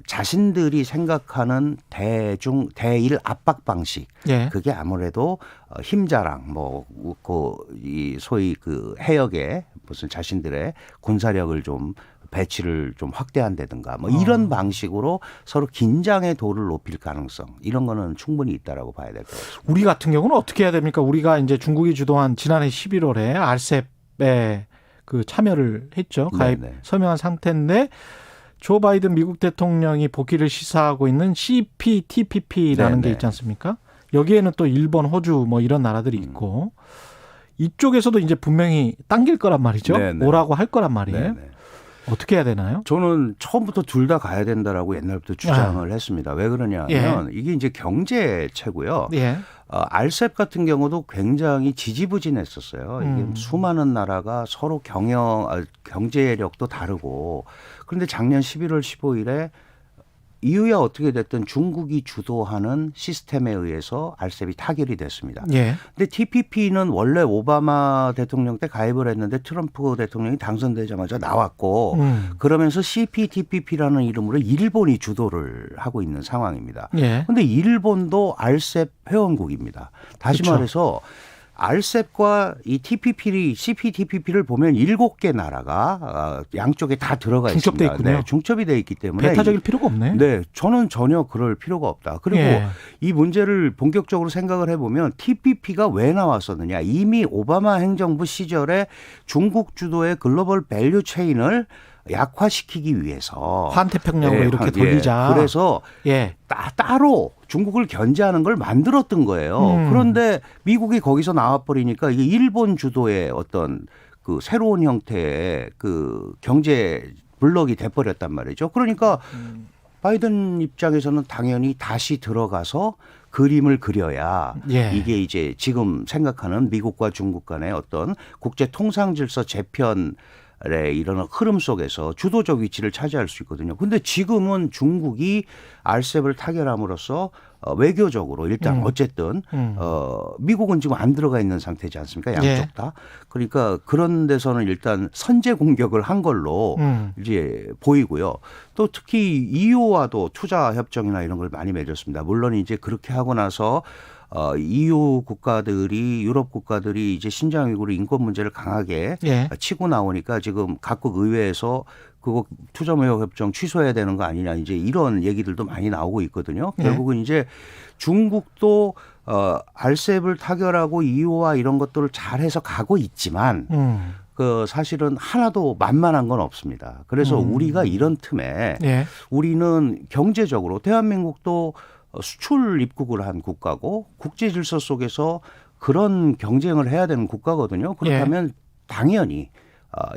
자신들이 생각하는 대일 압박 방식 예. 그게 아무래도 힘자랑 이 소위 그 해역에 무슨 자신들의 군사력을 좀 배치를 좀 확대한다든가 뭐 이런 방식으로 서로 긴장의 도를 높일 가능성 이런 거는 충분히 있다라고 봐야 될 것 같습니다. 우리 같은 경우는 어떻게 해야 됩니까? 우리가 이제 중국이 주도한 지난해 11월에 RCEP에 그 참여를 했죠. 가입 네네. 서명한 상태인데 조 바이든 미국 대통령이 복귀를 시사하고 있는 CPTPP라는 네네. 게 있지 않습니까? 여기에는 또 일본, 호주 뭐 이런 나라들이 있고 이쪽에서도 이제 분명히 당길 거란 말이죠. 네네. 오라고 할 거란 말이에요. 네네. 어떻게 해야 되나요? 저는 처음부터 둘 다 가야 된다라고 옛날부터 주장을 했습니다. 왜 그러냐면 이게 이제 경제체고요. 예. RCEP 같은 경우도 굉장히 지지부진했었어요. 이게 수많은 나라가 서로 경제력도 다르고 그런데 작년 11월 15일에 이유야 어떻게 됐든 중국이 주도하는 시스템에 의해서 RCEP이 타결이 됐습니다. 예. 근데 TPP는 원래 오바마 대통령 때 가입을 했는데 트럼프 대통령이 당선되자마자 나왔고 그러면서 CPTPP라는 이름으로 일본이 주도를 하고 있는 상황입니다. 예. 그런데 일본도 RCEP 회원국입니다. 다시 그렇죠. 말해서 RCEP과 이 CPTPP를 보면 7개 나라가 양쪽에 다 들어가 중첩돼 있습니다. 있군요. 네, 중첩이 돼 있기 때문에 배타적일 필요가 없네. 네, 저는 전혀 그럴 필요가 없다. 그리고 예. 이 문제를 본격적으로 생각을 해보면 TPP가 왜 나왔었느냐. 이미 오바마 행정부 시절에 중국 주도의 글로벌 밸류 체인을 약화시키기 위해서 환태평양으로 이렇게 돌리자. 그래서 예. 따로 중국을 견제하는 걸 만들었던 거예요. 그런데 미국이 거기서 나와버리니까 이게 일본 주도의 어떤 그 새로운 형태의 그 경제 블록이 돼버렸단 말이죠. 그러니까 바이든 입장에서는 당연히 다시 들어가서 그림을 그려야 예. 이게 이제 지금 생각하는 미국과 중국 간의 어떤 국제 통상 질서 재편의 이런 흐름 속에서 주도적 위치를 차지할 수 있거든요. 그런데 지금은 중국이 RCEP을 타결함으로써 외교적으로 일단 어쨌든 미국은 지금 안 들어가 있는 상태지 않습니까? 양쪽 예. 다. 그러니까 그런 데서는 일단 선제 공격을 한 걸로 이제 보이고요. 또 특히 EU와도 투자 협정이나 이런 걸 많이 맺었습니다. 물론 이제 그렇게 하고 나서 EU 국가들이 유럽 국가들이 이제 신장 위구르 인권 문제를 강하게 예. 치고 나오니까 지금 각국 의회에서 그거 투자무역 협정 취소해야 되는 거 아니냐 이제 이런 얘기들도 많이 나오고 있거든요. 예. 결국은 이제 중국도 RCEP을 타결하고 EU와 이런 것들을 잘해서 가고 있지만 그 사실은 하나도 만만한 건 없습니다. 그래서 우리가 이런 틈에 예. 우리는 경제적으로 대한민국도 수출 입국을 한 국가고 국제 질서 속에서 그런 경쟁을 해야 되는 국가거든요. 그렇다면 당연히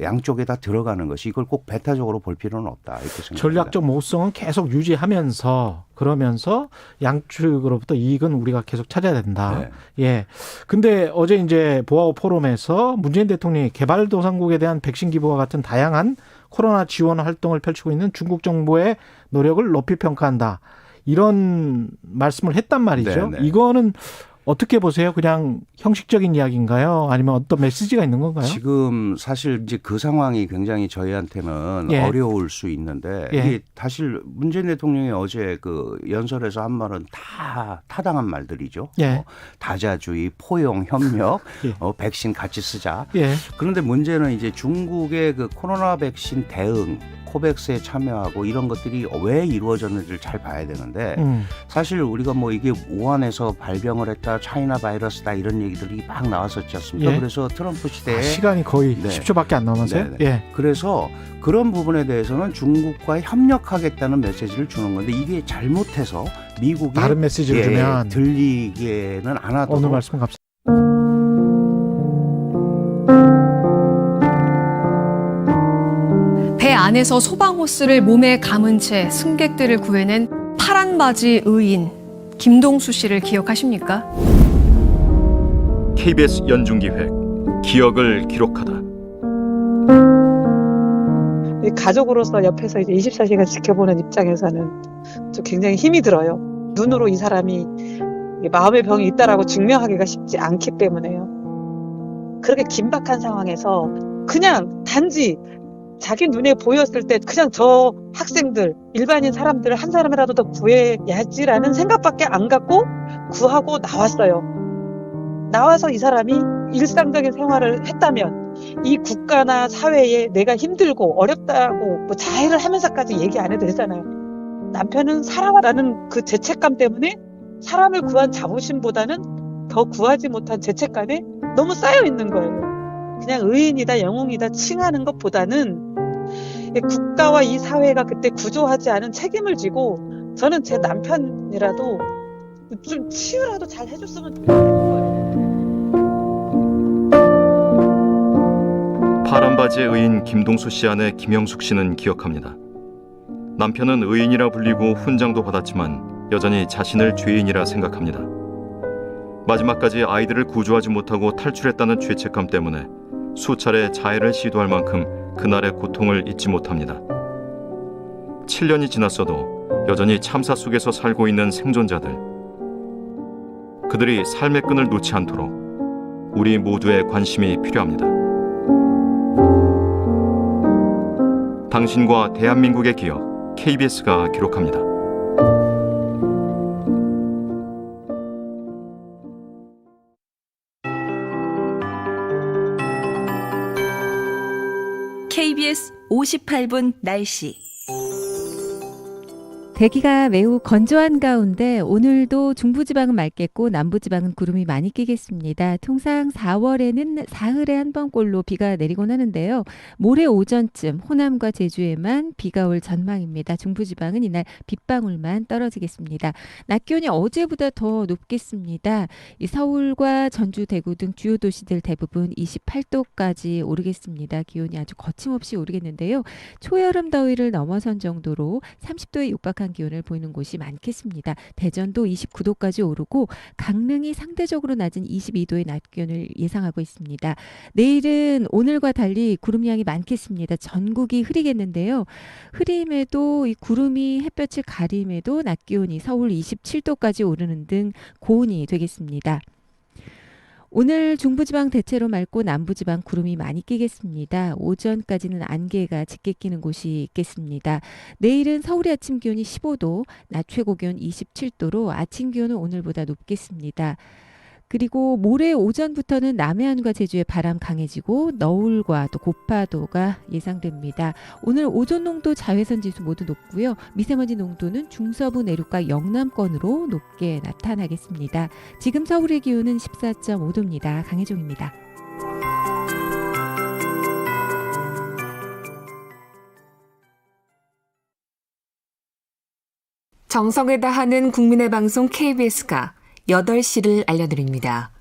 양쪽에다 들어가는 것이 이걸 꼭 배타적으로 볼 필요는 없다 이렇게 생각합니다. 전략적 모호성은 계속 유지하면서 그러면서 양측으로부터 이익은 우리가 계속 찾아야 된다. 네. 예. 근데 어제 이제 보아오 포럼에서 문재인 대통령이 개발도상국에 대한 백신 기부와 같은 다양한 코로나 지원 활동을 펼치고 있는 중국 정부의 노력을 높이 평가한다. 이런 말씀을 했단 말이죠. 네, 네. 이거는 어떻게 보세요? 그냥 형식적인 이야기인가요? 아니면 어떤 메시지가 있는 건가요? 지금 사실 이제 그 상황이 굉장히 저희한테는 예. 어려울 수 있는데 예. 이게 사실 문재인 대통령이 어제 그 연설에서 한 말은 다 타당한 말들이죠. 예. 다자주의, 포용, 협력, 예. 백신 같이 쓰자. 예. 그런데 문제는 이제 중국의 그 코로나 백신 대응, 코백스에 참여하고 이런 것들이 왜 이루어졌는지를 잘 봐야 되는데 사실 우리가 뭐 이게 우한에서 발병을 했다, 차이나 바이러스다 이런 얘기들이 막 나왔었지 않습니까? 예. 그래서 트럼프 시대에 시간이 거의 네. 10초밖에 안 남았어요. 네네. 예. 그래서 그런 부분에 대해서는 중국과 협력하겠다는 메시지를 주는 건데 이게 잘못해서 미국이 다른 메시지를 주면 들리게는 안 하도록 오늘 말씀 감사합니다. 배 안에서 소방호스를 몸에 감은 채 승객들을 구해낸 파란 바지 의인 김동수 씨를 기억하십니까? KBS 연중기획 기억을 기록하다. 가족으로서 옆에서 이제 24시간 지켜보는 입장에서는 좀 굉장히 힘이 들어요. 눈으로 이 사람이 마음의 병이 있다라고 증명하기가 쉽지 않기 때문에요. 그렇게 긴박한 상황에서 그냥 단지 자기 눈에 보였을 때 그냥 저 학생들, 일반인 사람들을 한 사람이라도 더 구해야지라는 생각밖에 안 갖고 구하고 나왔어요. 나와서 이 사람이 일상적인 생활을 했다면 이 국가나 사회에 내가 힘들고 어렵다고 뭐 자해를 하면서까지 얘기 안 해도 되잖아요. 남편은 살아와라는 그 죄책감 때문에 사람을 구한 자부심보다는 더 구하지 못한 죄책감에 너무 쌓여 있는 거예요. 그냥 의인이다 영웅이다 칭하는 것보다는 국가와 이 사회가 그때 구조하지 않은 책임을 지고 저는 제 남편이라도 좀 치유라도 잘 해줬으면 좋겠는 거예요. 파란 바지의 의인 김동수 씨 아내 김영숙 씨는 기억합니다. 남편은 의인이라 불리고 훈장도 받았지만 여전히 자신을 죄인이라 생각합니다. 마지막까지 아이들을 구조하지 못하고 탈출했다는 죄책감 때문에 수차례 자해를 시도할 만큼 그날의 고통을 잊지 못합니다. 7년이 지났어도 여전히 참사 속에서 살고 있는 생존자들. 그들이 삶의 끈을 놓지 않도록 우리 모두의 관심이 필요합니다. 당신과 대한민국의 기억, KBS가 기록합니다. KBS 58분 날씨. 대기가 매우 건조한 가운데 오늘도 중부지방은 맑겠고 남부지방은 구름이 많이 끼겠습니다. 통상 4월에는 사흘에 한 번꼴로 비가 내리곤 하는데요. 모레 오전쯤 호남과 제주에만 비가 올 전망입니다. 중부지방은 이날 빗방울만 떨어지겠습니다. 낮 기온이 어제보다 더 높겠습니다. 이 서울과 전주, 대구 등 주요 도시들 대부분 28도까지 오르겠습니다. 기온이 아주 거침없이 오르겠는데요. 초여름 더위를 넘어선 정도로 30도에 육박한 기온을 보이는 곳이 많겠습니다. 대전도 29도까지 오르고 강릉이 상대적으로 낮은 22도의 낮 기온을 예상하고 있습니다. 내일은 오늘과 달리 구름량이 많겠습니다. 전국이 흐리겠는데요. 흐림에도 이 구름이 햇볕을 가림에도 낮 기온이 서울 27도까지 오르는 등 고온이 되겠습니다. 오늘 중부지방 대체로 맑고 남부지방 구름이 많이 끼겠습니다. 오전까지는 안개가 짙게 끼는 곳이 있겠습니다. 내일은 서울의 아침 기온이 15도, 낮 최고 기온 27도로 아침 기온은 오늘보다 높겠습니다. 그리고 모레 오전부터는 남해안과 제주의 바람 강해지고 너울과 또 고파도가 예상됩니다. 오늘 오존 농도 자외선 지수 모두 높고요. 미세먼지 농도는 중서부 내륙과 영남권으로 높게 나타나겠습니다. 지금 서울의 기온은 14.5도입니다. 강혜종입니다. 정성을 다하는 국민의 방송 KBS가 8시를 알려드립니다.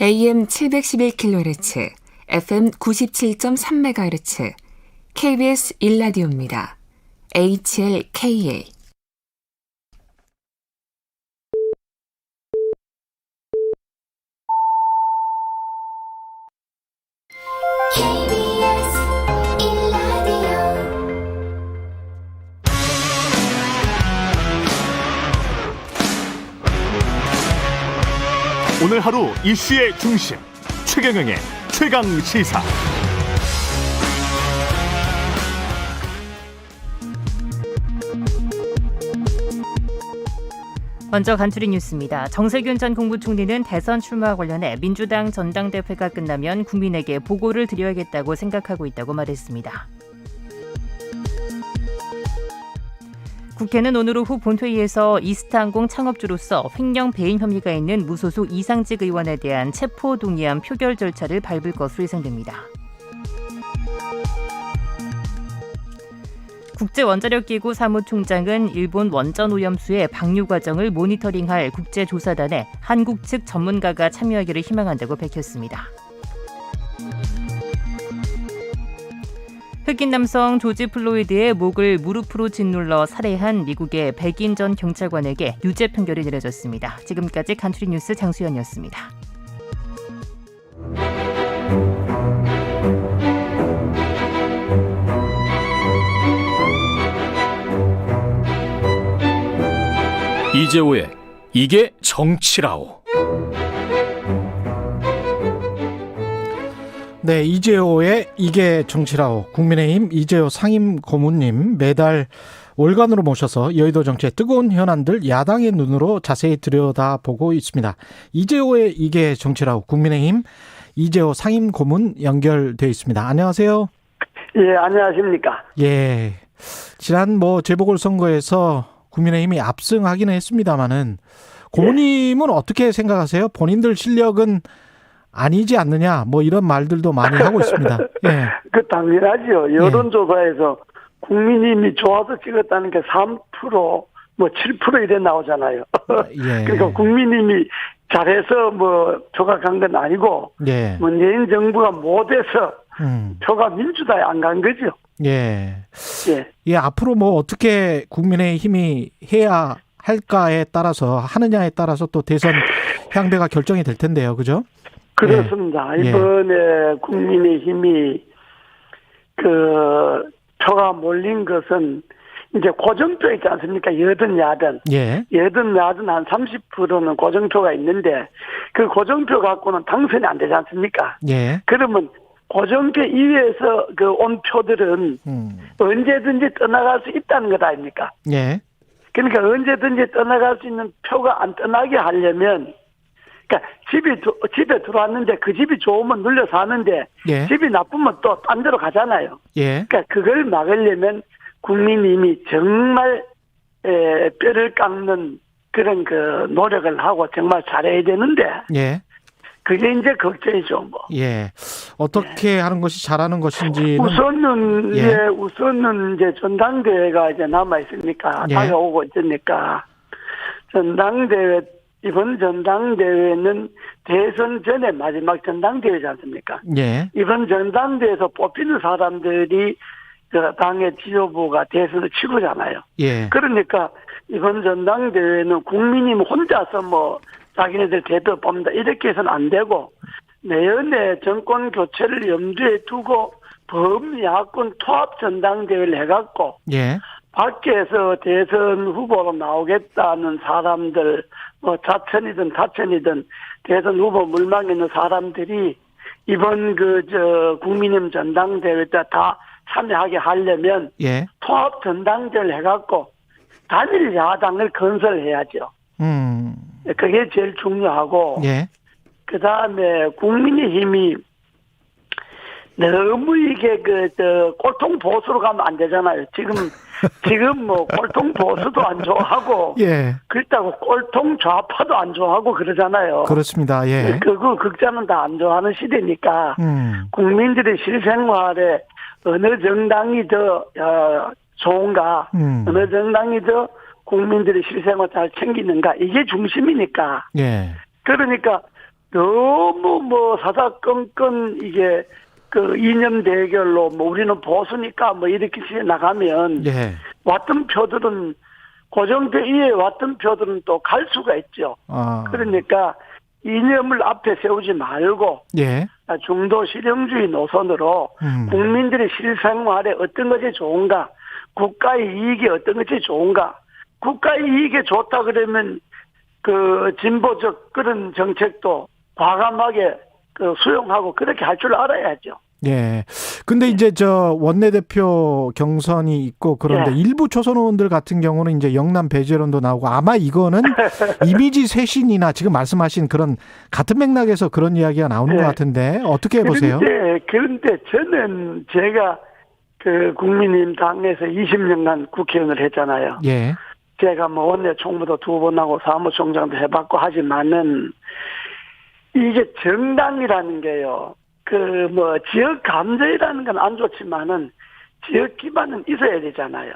AM 711kHz, FM 97.3MHz KBS 1라디오입니다. HLKA 오늘 하루 이슈의 중심 최경영의 최강 시사. 먼저 간추린 뉴스입니다. 정세균 전 국무총리는 대선 출마와 관련해 민주당 전당대회가 끝나면 국민에게 보고를 드려야겠다고 생각하고 있다고 말했습니다. 국회는 오늘 오후 본회의에서 이스타항공 창업주로서 횡령 배임 혐의가 있는 무소속 이상직 의원에 대한 체포동의안 표결 절차를 밟을 것으로 예상됩니다. 국제원자력기구 사무총장은 일본 원전 오염수의 방류 과정을 모니터링할 국제조사단에 한국 측 전문가가 참여하기를 희망한다고 밝혔습니다. 흑인 남성 조지 플로이드의 목을 무릎으로 짓눌러 살해한 미국의 백인 전 경찰관에게 유죄 판결이 내려졌습니다. 지금까지 간추린 뉴스 장수연이었습니다. 이재호의 이게 정치라오. 네, 이재호의 이게 정치라오. 국민의힘 이재호 상임 고문님 매달 월간으로 모셔서 여의도 정치의 뜨거운 현안들 야당의 눈으로 자세히 들여다보고 있습니다. 이재호의 이게 정치라오. 국민의힘 이재호 상임 고문 연결되어 있습니다. 안녕하세요. 예, 안녕하십니까. 예, 지난 재보궐선거에서 국민의힘이 압승하기는 했습니다만은 고모님은 어떻게 생각하세요? 본인들 실력은 아니지 않느냐 이런 말들도 많이 하고 있습니다. 예. 그 당연하죠. 여론조사에서 국민의힘이 좋아서 찍었다는 게 3%, 7% 이래 나오잖아요. 예. 그러니까 국민의힘이 잘해서 표가 간 건 아니고 예. 문재인 정부가 못해서 표가 민주당에 안 간 거죠. 예. 예. 예, 앞으로 어떻게 국민의힘이 해야 할까에 따라서 하느냐에 따라서 또 대선 향배가 결정이 될 텐데요. 그죠? 그렇습니다. 예. 이번에 국민의힘이 표가 몰린 것은 이제 고정표 있지 않습니까? 여든 야든. 예. 여든 야든 한 30%는 고정표가 있는데 그 고정표 갖고는 당선이 안 되지 않습니까? 예. 그러면 고정표 이외에서 온 표들은 언제든지 떠나갈 수 있다는 것 아닙니까? 예. 그러니까 언제든지 떠나갈 수 있는 표가 안 떠나게 하려면, 그러니까 집에 들어왔는데 그 집이 좋으면 눌려 사는데 예. 집이 나쁘면 또 딴 데로 가잖아요. 예. 그러니까 그걸 막으려면 국민님이 정말 뼈를 깎는 그런 노력을 하고 정말 잘해야 되는데. 예. 그게 이제 걱정이죠, 예. 어떻게 하는 것이 잘하는 것인지. 우선은 이제 전당대회가 이제 남아 있으니까 다가오고 있으니까 이번 전당대회는 대선 전에 마지막 전당대회지 않습니까? 예. 이번 전당대회에서 뽑히는 사람들이 당의 지도부가 대선을 치르잖아요. 예. 그러니까 이번 전당대회는 국민이 혼자서 자기네들 대표 뽑는다 이렇게 해서는 안 되고 내년에 정권 교체를 염두에 두고 범야권 통합 전당대회를 해갖고 예. 밖에서 대선 후보로 나오겠다는 사람들 자천이든 타천이든 대선 후보 물망에 있는 사람들이 이번 국민의힘 전당대회 때 다 참여하게 하려면 예. 통합 전당대회를 해갖고 단일 야당을 건설해야죠. 그게 제일 중요하고, 예. 그 다음에 국민의힘이 너무 이게 꼴통 보수로 가면 안 되잖아요. 지금 꼴통 보수도 안 좋아하고, 예. 그렇다고 꼴통 좌파도 안 좋아하고 그러잖아요. 그렇습니다. 예. 극자는 다 안 좋아하는 시대니까, 국민들의 실생활에 어느 정당이 더 좋은가, 어느 정당이 더 국민들의 실생활 잘 챙기는가 이게 중심이니까. 예. 그러니까 너무 뭐 사사건건 이게 그 이념 대결로 뭐 우리는 보수니까 뭐 이렇게 나가면 예. 왔던 표들은 고정돼 이에 왔던 표들은 또 갈 수가 있죠. 그러니까 이념을 앞에 세우지 말고 예. 중도 실용주의 노선으로 국민들의 실생활에 어떤 것이 좋은가, 국가의 이익이 어떤 것이 좋은가, 국가의 이익이 좋다 그러면 그 진보적 그런 정책도 과감하게 그 수용하고 그렇게 할 줄 알아야죠. 예. 근데 이제 저 원내대표 경선이 있고 그런데 예. 일부 초선 의원들 같은 경우는 이제 영남 배제론도 나오고 아마 이거는 이미지 쇄신이나 지금 말씀하신 그런 같은 맥락에서 그런 이야기가 나오는 예. 것 같은데 어떻게 보세요? 그런데 저는 제가 그 국민의힘 당에서 20년간 국회의원을 했잖아요. 예. 제가 뭐 원내 총무도 2번 하고 사무총장도 해봤고 하지만은 이게 정당이라는 게요. 그 뭐 지역 감정이라는 건 안 좋지만은 지역 기반은 있어야 되잖아요.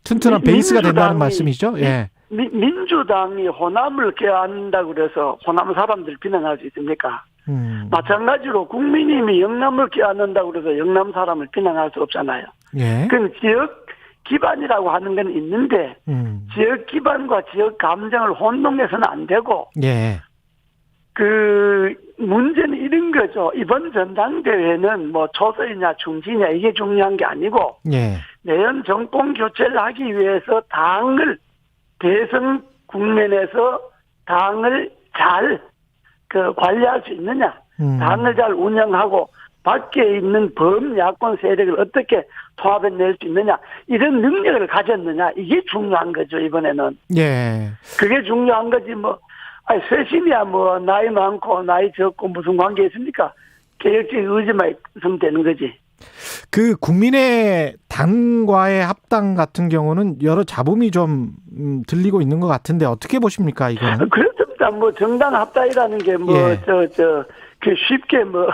튼튼한 베이스가 된다는 말씀이죠. 예. 민주당이 호남을 껴안는다고 그래서 호남 사람들 비난할 수 있습니까? 마찬가지로 국민의힘이 영남을 껴안는다고 그래서 영남 사람을 비난할 수 없잖아요. 예. 그건 지역 기반이라고 하는 건 있는데 지역 기반과 지역 감정을 혼동해서는 안 되고 예. 그 문제는 이런 거죠. 이번 전당대회는 뭐 초선이냐 중진이냐 이게 중요한 게 아니고 예. 내년 정권 교체를 하기 위해서 당을 대선 국면에서 당을 잘 그 관리할 수 있느냐, 당을 잘 운영하고 밖에 있는 범야권 세력을 어떻게 통합해낼 수 있느냐 이런 능력을 가졌느냐 이게 중요한 거죠 이번에는. 예. 그게 중요한 거지 뭐. 아니 쇄신이야 뭐 나이 많고 나이 적고 무슨 관계 있습니까? 개혁적 의지만 있으면 되는 거지. 그 국민의 당과의 합당 같은 경우는 여러 잡음이 좀 들리고 있는 것 같은데 어떻게 보십니까 이거는? 그렇습니다. 뭐 정당 합당이라는 게 뭐 그 쉽게 뭐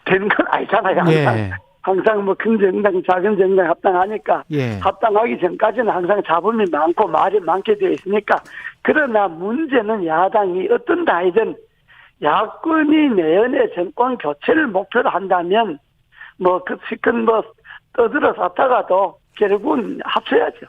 되는 건 아니잖아요. 항상. 예. 항상 뭐 큰 정당, 작은 정당 합당하니까 예. 합당하기 전까지는 항상 잡음이 많고 말이 많게 되어 있으니까 그러나 문제는 야당이 어떤 당이든 야권이 내년에 정권 교체를 목표로 한다면 뭐 그 시큰 뭐 떠들어 샀다가도 결국은 합쳐야죠.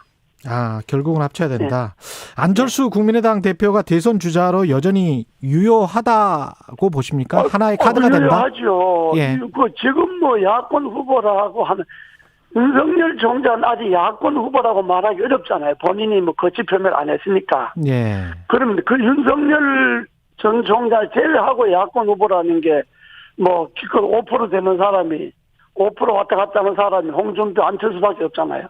결국은 합쳐야 된다. 안철수 국민의당 대표가 대선 주자로 여전히 유효하다고 보십니까? 하나의 카드가 된다? 유효하죠. 예. 그 지금 뭐 야권 후보라고 하는 윤석열 총장은 아직 야권 후보라고 말하기 어렵잖아요. 본인이 뭐 거치 표명을 안 했으니까. 예. 그럼 그 윤석열 전 총장 제외하고 야권 후보라는 게 뭐 기껏 5% 되는 사람이 5% 왔다 갔다 하는 사람이 홍준표, 안철수밖에 없잖아요.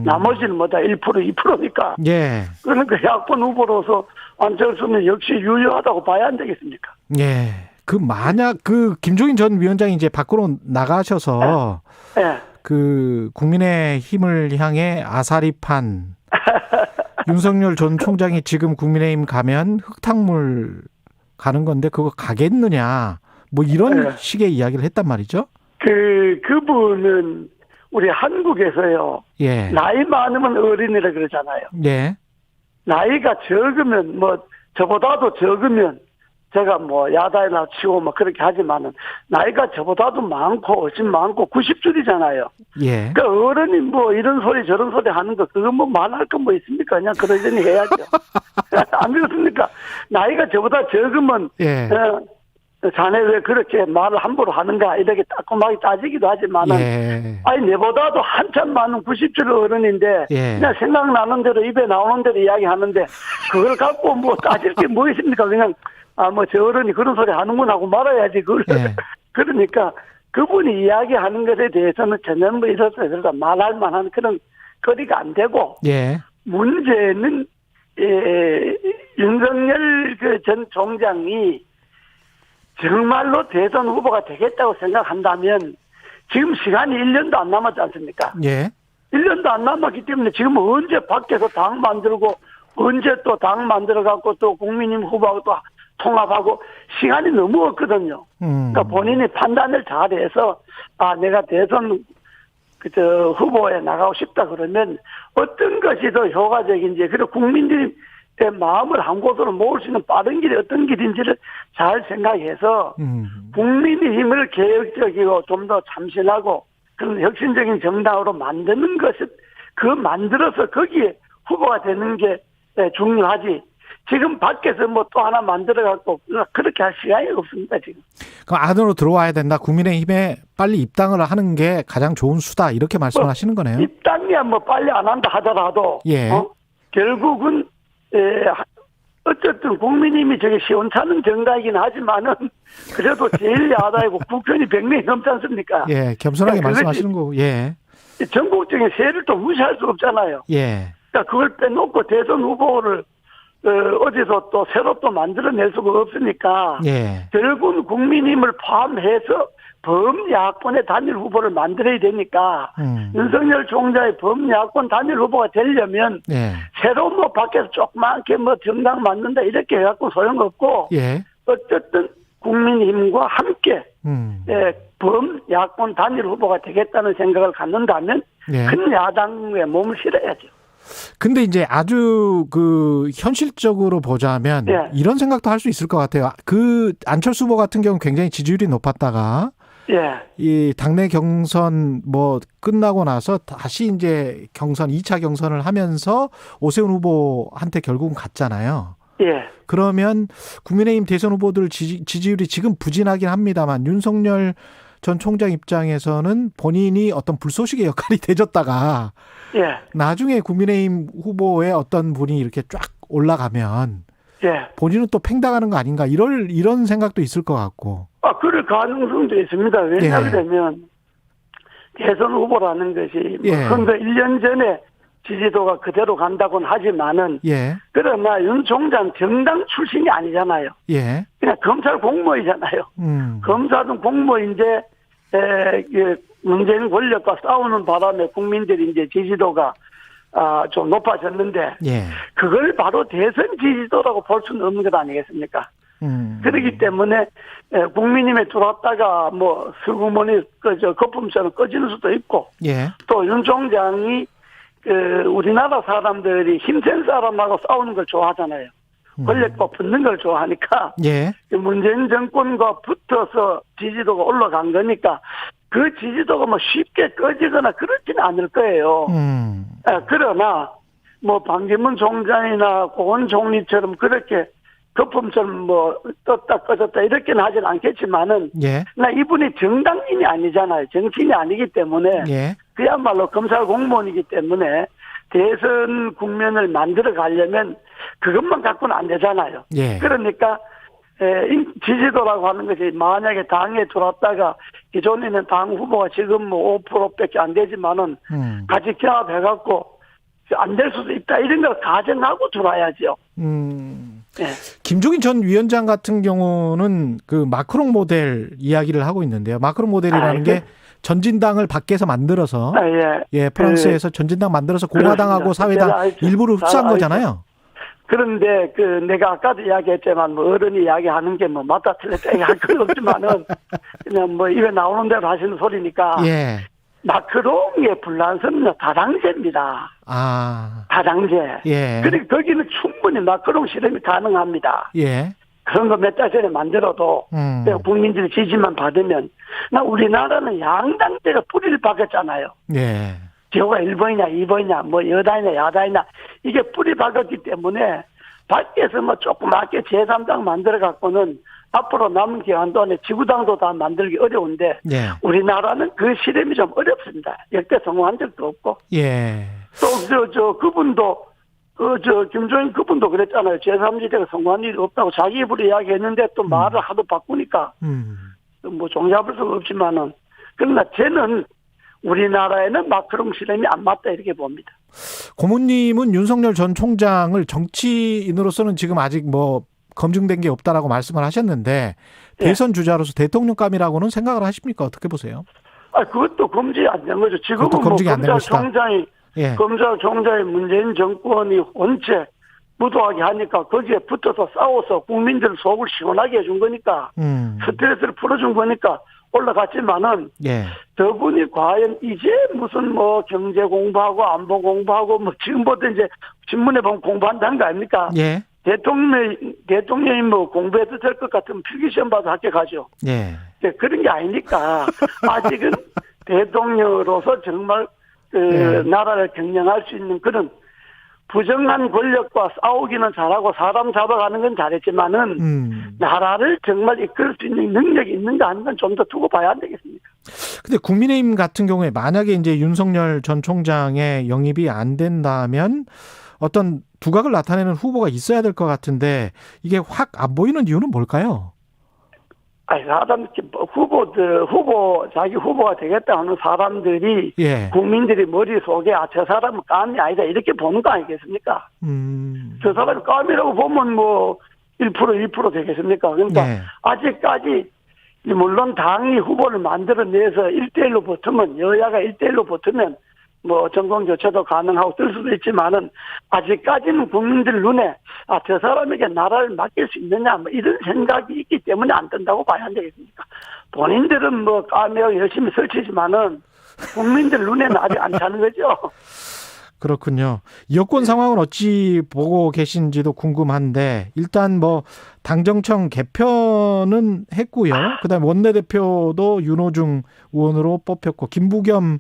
나머지는 뭐 다 1%, 2%니까. 예. 그러니까 야권 후보로서 안철수는 역시 유효하다고 봐야 안 되겠습니까? 예. 그 만약 그 김종인 전 위원장이 이제 밖으로 나가셔서 예. 그 국민의힘을 향해 아사리판 윤석열 전 총장이 지금 국민의힘 가면 흙탕물 가는 건데 그거 가겠느냐 뭐 이런 식의 이야기를 했단 말이죠. 그분은 우리 한국에서요. 예. 나이 많으면 어린이라 그러잖아요. 예. 나이가 적으면 뭐 저보다도 적으면 제가 뭐 야단이나 치고 뭐 그렇게 하지만은 나이가 저보다도 많고 훨씬 많고 90줄이잖아요. 예. 그러니까 어른이 뭐 이런 소리 저런 소리 하는 거 그건 뭐 말할 건 뭐 있습니까? 그냥 그러려니 해야죠. 안 그렇습니까? 나이가 저보다 적으면 예. 자네 왜 그렇게 말을 함부로 하는가 이렇게 따끔하게 따지기도 하지만은 예. 아니 내보다도 한참 많은 90줄 어른인데 예. 그냥 생각나는 대로 입에 나오는 대로 이야기하는데 그걸 갖고 뭐 따질 게 뭐 있습니까? 그냥 뭐 저 어른이 그런 소리 하는구나 하고 말아야지 그걸. 예. 그러니까 그분이 이야기하는 것에 대해서는 전혀 뭐 있었어요. 말할 만한 그런 거리가 안 되고 예. 문제는 윤석열 그 전 총장이 정말로 대선 후보가 되겠다고 생각한다면 지금 시간이 1년도 안 남았지 않습니까? 예. 1년도 안 남았기 때문에 지금 언제 밖에서 당 만들고 언제 또 당 만들어갖고 또 국민의힘 후보하고 또 통합하고 시간이 너무 없거든요. 그러니까 본인이 판단을 잘해서 내가 대선 후보에 나가고 싶다 그러면 어떤 것이 더 효과적인지 그리고 국민들이 마음을 한 곳으로 모을 수 있는 빠른 길이 어떤 길인지를 잘 생각해서 국민의힘을 개혁적이고 좀 더 참신하고 그런 혁신적인 정당으로 만드는 것이 만들어서 거기에 후보가 되는 게 중요하지. 지금 밖에서 뭐 또 하나 만들어갖고 그렇게 할 시간이 없습니다, 지금. 그럼 안으로 들어와야 된다. 국민의힘에 빨리 입당을 하는 게 가장 좋은 수다. 이렇게 말씀을 하시는 거네요. 입당이야 뭐 빨리 안 한다 하더라도 예. 결국은 어쨌든 국민의힘이 저게 시원찮은 정당이긴 하지만은 그래도 제일 야당이고 국회의원이 100명이 넘지 않습니까? 예, 겸손하게 말씀하시는 거고. 예. 전국적인 세를 또 무시할 수 없잖아요. 예. 그러니까 그걸 빼놓고 대선 후보를 어디서 또 새로 또 만들어낼 수가 없으니까 예. 결국은 국민힘을 포함해서 범야권의 단일 후보를 만들어야 되니까 윤석열 총장의 범야권 단일 후보가 되려면 예. 새로 뭐 밖에서 조그맣게 뭐 정당 만든다 이렇게 해갖고 소용없고 예. 어쨌든 국민힘과 함께 범야권 단일 후보가 되겠다는 생각을 갖는다면 예. 큰 야당에 몸을 실어야죠. 근데 이제 아주 현실적으로 보자면 예. 이런 생각도 할 수 있을 것 같아요. 안철수 후보 같은 경우 굉장히 지지율이 높았다가 예. 이 당내 경선 뭐 끝나고 나서 다시 이제 2차 경선을 하면서 오세훈 후보한테 결국은 갔잖아요. 예. 그러면 국민의힘 대선 후보들 지지율이 지금 부진하긴 합니다만 윤석열 전 총장 입장에서는 본인이 어떤 불쏘시개 역할이 되졌다가 예. 나중에 국민의힘 후보의 어떤 분이 이렇게 쫙 올라가면 예. 본인은 또 팽당하는 거 아닌가 이런 생각도 있을 것 같고. 그럴 가능성도 있습니다. 왜냐하면 대선 후보라는 것이 선거 1년 전에 지지도가 그대로 간다고는 하지만은 그러나 윤 총장 정당 출신이 아니잖아요. 예. 그냥 검찰 공무원이잖아요. 검사든 공무원인데 문재인 권력과 싸우는 바람에 국민들이 이제 지지도가 좀 높아졌는데 그걸 바로 대선 지지도라고 볼 수는 없는 것 아니겠습니까? 그렇기 때문에 국민힘에 들어왔다가 뭐 슬그머니 거품처럼 꺼지는 수도 있고 또 윤 총장이 우리나라 사람들이 힘센 사람하고 싸우는 걸 좋아하잖아요. 권력과 붙는 걸 좋아하니까 문재인 정권과 붙어서 지지도가 올라간 거니까 그 지지도가 뭐 쉽게 꺼지거나 그렇지는 않을 거예요. 그러나 뭐 반기문 총장이나 고은 총리처럼 그렇게 거품처럼 뭐 떴다 꺼졌다 이렇게는 하진 않겠지만은 나 이분이 정당인이 아니잖아요. 정치인이 아니기 때문에 그야말로 검찰 공무원이기 때문에 대선 국면을 만들어 가려면 그것만 갖고는 안 되잖아요. 그러니까 지지도라고 하는 것이 만약에 당에 들어왔다가 기존에 있는 당 후보가 지금 뭐 5%밖에 안 되지만은 같이 결합해갖고 안 될 수도 있다 이런 걸 가정하고 들어와야죠. 김종인 전 위원장 같은 경우는 그 마크롱 모델 이야기를 하고 있는데요. 마크롱 모델이라는 게 전진당을 밖에서 만들어서 프랑스에서 전진당 만들어서 공화당하고 사회당 일부를 흡수한 거잖아요. 그런데 내가 아까도 이야기했지만 뭐 어른이 이야기하는 게 뭐 맞다 틀렸다 얘기할 건 없지만은 그냥 뭐 입에 나오는 대로 하시는 소리니까 마크롱의 불란서는요 다당제입니다. 다당제. 그리고 거기는 충분히 마크롱 실험이 가능합니다. 그런 거 몇 달 전에 만들어도 국민들의 지지만 받으면 우리나라는 양당제가 뿌리를 박았잖아요. 지호가 1번이냐 2번이냐 뭐 여당이냐 야당이냐 이게 뿌리 박았기 때문에 밖에서 뭐 조그맣게 제3당 만들어 갖고는 앞으로 남은 기간 동안에 지구당도 다 만들기 어려운데 우리나라는 그 실험이 좀 어렵습니다. 역대 성공한 적도 없고 또 그분도 김종인 그분도 그랬잖아요. 제3지대가 성공한 일이 없다고 자기 입으로 이야기했는데 또 말을 하도 바꾸니까 뭐 종잡을 수가 없지만은 그러나 저는 우리나라에는 마크롱 실험이 안 맞다 이렇게 봅니다. 고모님은 윤석열 전 총장을 정치인으로서는 지금 아직 뭐 검증된 게 없다라고 말씀을 하셨는데 대선 주자로서 대통령감이라고는 생각을 하십니까? 어떻게 보세요? 그것도 검증이 안 된 거죠. 지금은 뭐 검찰총장이 문재인 정권이 원체 무도하게 하니까 거기에 붙어서 싸워서 국민들 속을 시원하게 해준 거니까 스트레스를 풀어준 거니까 올라갔지만은 예. 저분이 과연 이제 무슨 뭐 경제 공부하고 안보 공부하고 뭐 지금부터 이제 신문에 보면 공부한다는 거 아닙니까? 예. 대통령이 뭐 공부해도 될 것 같으면 필기시험 봐도 합격하죠. 예. 그런 게 아니니까 아직은 대통령으로서 정말 나라를 경영할 수 있는 그런 부정한 권력과 싸우기는 잘하고 사람 잡아가는 건 잘했지만은 나라를 정말 이끌 수 있는 능력이 있는가 하는 건 좀 더 두고 봐야 안 되겠습니까? 근데 국민의힘 같은 경우에 만약에 이제 윤석열 전 총장의 영입이 안 된다면 어떤 두각을 나타내는 후보가 있어야 될 것 같은데 이게 확 안 보이는 이유는 뭘까요? 아니, 자기 후보가 되겠다 하는 사람들이 예. 국민들이 머릿속에 저 사람은 깜이 아니다 이렇게 보는 거 아니겠습니까? 저 사람이 깜이라고 보면 뭐 1% 되겠습니까? 그러니까 네. 아직까지 물론 당이 후보를 만들어내서 1대1로 붙으면 여야가 1대1로 붙으면 뭐 정권 교체도 가능하고 뜰 수도 있지만은 아직까지는 국민들 눈에 저 사람에게 나라를 맡길 수 있느냐 뭐 이런 생각이 있기 때문에 안 된다고 봐야 안 되겠습니까? 본인들은 뭐 까매고 열심히 설치지만은 국민들 눈에는 아직 안 차는 거죠. 그렇군요. 여권 상황은 어찌 보고 계신지도 궁금한데 일단 뭐 당정청 개편은 했고요. 그다음 원내대표도 윤호중 의원으로 뽑혔고 김부겸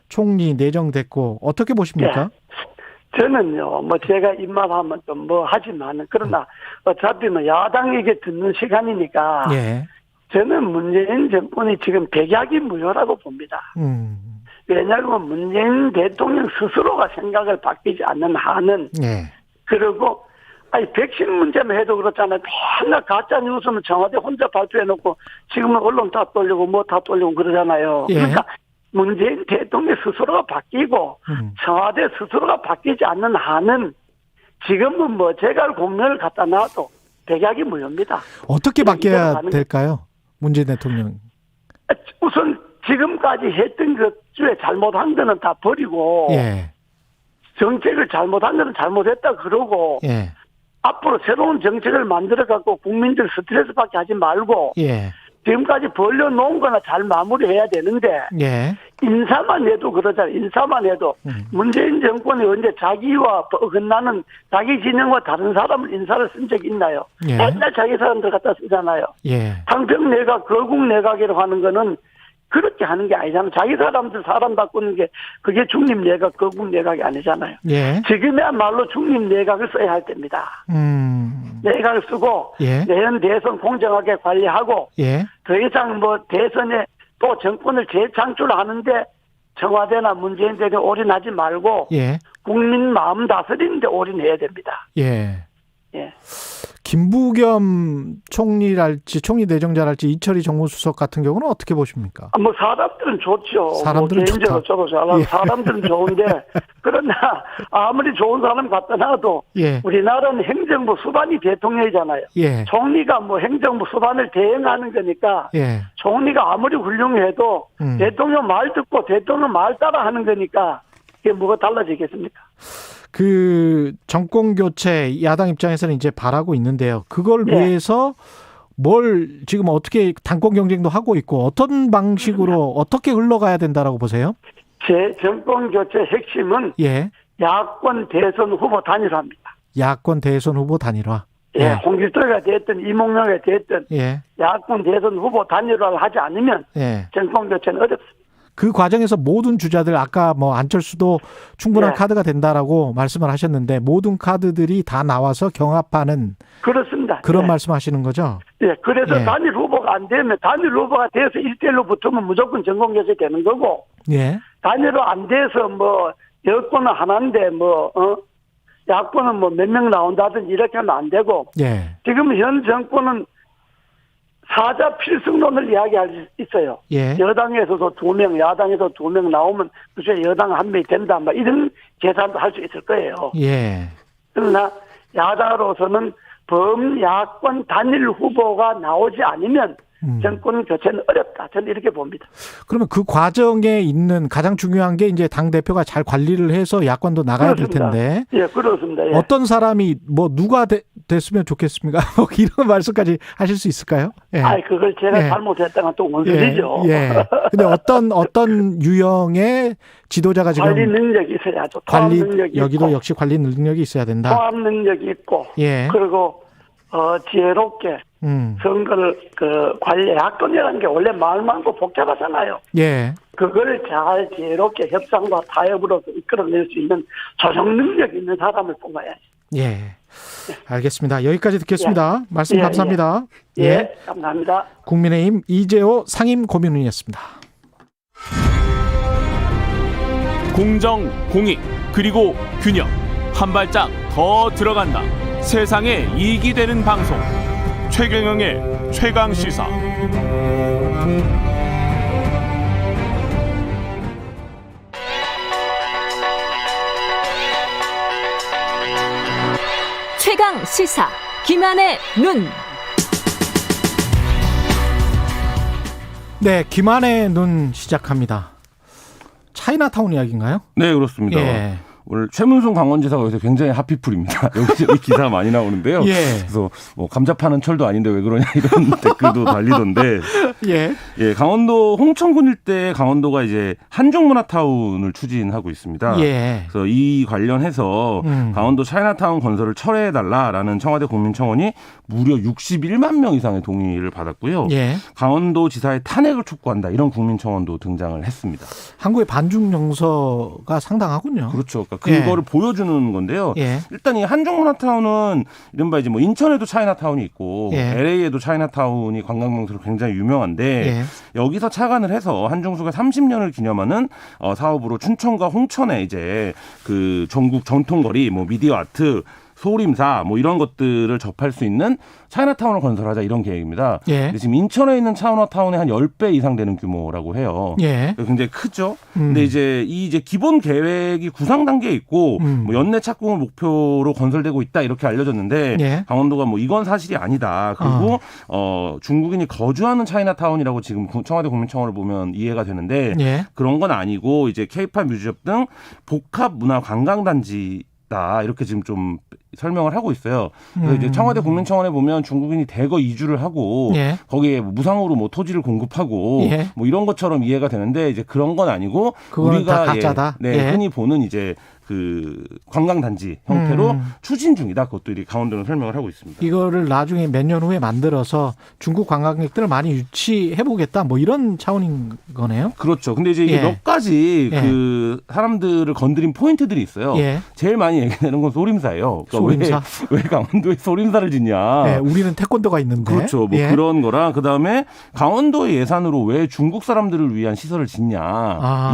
총리 내정됐고 어떻게 보십니까? 네. 저는요, 뭐 제가 입맛하면 좀 뭐 하지만 그러나 어차피 뭐 야당에게 듣는 시간이니까 예. 저는 문재인 정권이 지금 백약이 무효라고 봅니다. 왜냐하면 문재인 대통령 스스로가 생각을 바뀌지 않는 한은 예. 그리고 백신 문제만 해도 그렇잖아요. 맨날 가짜 뉴스는 청와대 혼자 발표해놓고 지금은 언론 다 돌리고 뭐 다 돌리고 그러잖아요. 예. 그러니까 문재인 대통령 스스로가 바뀌고 청와대 스스로가 바뀌지 않는 한은 지금은 뭐 제갈 공면을 갖다 놔도 백약이 무효입니다. 어떻게 바뀌어야 될까요? 문재인 대통령. 우선 지금까지 했던 것 중에 잘못한 거는 다 버리고 예. 정책을 잘못한 거는 잘못했다 그러고 예. 앞으로 새로운 정책을 만들어갖고 국민들 스트레스 받게 하지 말고 예. 지금까지 벌려놓은 거나 잘 마무리해야 되는데 예. 인사만 해도 그러잖아요. 인사만 해도 문재인 정권이 언제 자기와 어긋나는 자기 진영과 다른 사람을 인사를 쓴 적이 있나요? 예. 맨날 자기 사람들 갖다 쓰잖아요. 예. 당평 내각, 거국 내각이라고 하는 거는 그렇게 하는 게 아니잖아요. 자기 사람들 사람 바꾸는 게 그게 중립 내각, 거국 내각이 아니잖아요. 예. 지금이야말로 중립 내각을 써야 할 때입니다. 내각을 쓰고 예. 내년 대선 공정하게 관리하고 예. 더 이상 뭐 대선에 또 정권을 재창출하는데 청와대나 문재인 대통령 올인하지 말고 예. 국민 마음 다스리는데 올인해야 됩니다. 예. 예. 김부겸 총리랄지 총리 내정자랄지 이철희 정무수석 같은 경우는 어떻게 보십니까? 뭐 사람들은 좋죠. 사람들은 뭐 개인적으로 저도 예. 사람들은 좋은데 그러나 아무리 좋은 사람 갖다 놔도 예. 우리나라는 행정부 수반이 대통령이잖아요. 예. 총리가 뭐 행정부 수반을 대행하는 거니까 예. 총리가 아무리 훌륭해도 대통령 말 듣고 대통령 말 따라 하는 거니까 이게 뭐가 달라지겠습니까? 그 정권 교체 야당 입장에서는 이제 바라고 있는데요. 그걸 위해서 뭘 지금 어떻게 당권 경쟁도 하고 있고 어떤 방식으로 어떻게 흘러가야 된다라고 보세요? 제 정권 교체 핵심은 예. 야권 대선 후보 단일화입니다. 야권 대선 후보 단일화. 예, 홍길동이가 됐든 이몽룡이 됐든 예. 야권 대선 후보 단일화를 하지 않으면 예. 정권 교체는 어렵습니다. 그 과정에서 모든 주자들 아까 뭐 안철수도 충분한 카드가 된다라고 말씀을 하셨는데 모든 카드들이 다 나와서 경합하는 그렇습니다. 그런 말씀하시는 거죠? 예, 그래서 단일 후보가 안 되면 단일 후보가 돼서 1대1로 붙으면 무조건 정권 교체 되는 거고 예. 단일로 안 돼서 뭐 여권은 하나인데 뭐 야권은 뭐 몇 명 나온다든지 이렇게 하면 안 되고 예. 지금 현 정권은 사자 필승론을 이야기할 수 있어요. 예. 여당에서도 2명, 야당에서 2명 나오면 그중에 여당 1명이 된다. 막 이런 계산도 할 수 있을 거예요. 예. 그러나 야당으로서는 범야권 단일 후보가 나오지 않으면 정권 교체는 어렵다. 저는 이렇게 봅니다. 그러면 그 과정에 있는 가장 중요한 게 이제 당 대표가 잘 관리를 해서 야권도 나가야 그렇습니다. 될 텐데. 예, 그렇습니다. 예. 어떤 사람이 뭐 누가 됐으면 좋겠습니까? 뭐 이런 말씀까지 하실 수 있을까요? 예. 그걸 제가 예. 잘못했다가 또 원수지죠. 예. 근데 어떤 유형의 지도자가 지금 관리 능력이 있어야죠. 통합 능력이 여기도 있고, 역시 관리 능력이 있어야 된다. 통합 능력이 있고, 예. 그리고 지혜롭게 선거를 관리, 야권이라는 게 원래 말 많고 복잡하잖아요. 예. 그걸 잘 지혜롭게 협상과 타협으로 이끌어낼 수 있는 조정 능력 있는 사람을 뽑아야지. 예. 알겠습니다. 여기까지 듣겠습니다. 말씀 예, 감사합니다. 예, 감사합니다. 국민의힘 이재호 상임고문의원이었습니다. 공정, 공익, 그리고 균형. 한 발짝 더 들어간다. 세상에 이익이 되는 방송. 최경영의 최강시사. 최강 시사 김한의 눈. 네, 김한의 눈 시작합니다. 차이나타운 이야기인가요? 네, 그렇습니다. 예. 오늘 최문순 강원지사가 여기서 굉장히 하피풀입니다. 여기저기 기사 많이 나오는데요. 예. 그래서 뭐 감자 파는 철도 아닌데 왜 그러냐 이런 댓글도 달리던데. 예. 예, 강원도 홍천군 일대 강원도가 이제 한중문화타운을 추진하고 있습니다. 예. 그래서 이 관련해서 강원도 차이나타운 건설을 철회해달라라는 청와대 국민청원이 무려 61만 명 이상의 동의를 받았고요. 예. 강원도 지사의 탄핵을 촉구한다 이런 국민청원도 등장을 했습니다. 한국의 반중 정서가 상당하군요. 그렇죠. 그러니까 그거를 예. 보여주는 건데요. 예. 일단 이 한중문화타운은 이른바 이제 뭐 인천에도 차이나타운이 있고 예. LA에도 차이나타운이 관광명소로 굉장히 유명한데 예. 여기서 착안을 해서 한중수가 30년을 기념하는 사업으로 춘천과 홍천에 이제 그 전국 전통거리 뭐 미디어 아트 소림사 뭐 이런 것들을 접할 수 있는 차이나타운을 건설하자 이런 계획입니다. 예. 근데 지금 인천에 있는 차이나타운의 한 10배 이상 되는 규모라고 해요. 예. 굉장히 크죠. 근데 이제 기본 계획이 구상 단계에 있고 뭐 연내 착공을 목표로 건설되고 있다 이렇게 알려졌는데 예. 강원도가 뭐 이건 사실이 아니다. 그리고 중국인이 거주하는 차이나타운이라고 지금 청와대 국민청원을 보면 이해가 되는데 예. 그런 건 아니고 이제 K-팝 뮤지엄 등 복합 문화 관광 단지 다 이렇게 지금 좀 설명을 하고 있어요. 그래서 이제 청와대 국민청원에 보면 중국인이 대거 이주를 하고 예. 거기에 무상으로 뭐 토지를 공급하고 예. 뭐 이런 것처럼 이해가 되는데 이제 그런 건 아니고 그거는 우리가 다 가짜다. 예. 흔히 보는 이제 그 관광단지 형태로 추진 중이다. 그것도 이 강원도는 설명을 하고 있습니다. 이거를 나중에 몇 년 후에 만들어서 중국 관광객들을 많이 유치해보겠다. 뭐 이런 차원인 거네요. 그렇죠. 근데 이제 이게 예. 몇 가지 예. 그 사람들을 건드린 포인트들이 있어요. 예. 제일 많이 얘기되는 건 소림사예요. 그러니까 소림사? 왜 강원도에 소림사를 짓냐. 네, 우리는 태권도가 있는데. 그렇죠. 뭐 예. 그런 거랑 그다음에 강원도의 예산으로 왜 중국 사람들을 위한 시설을 짓냐.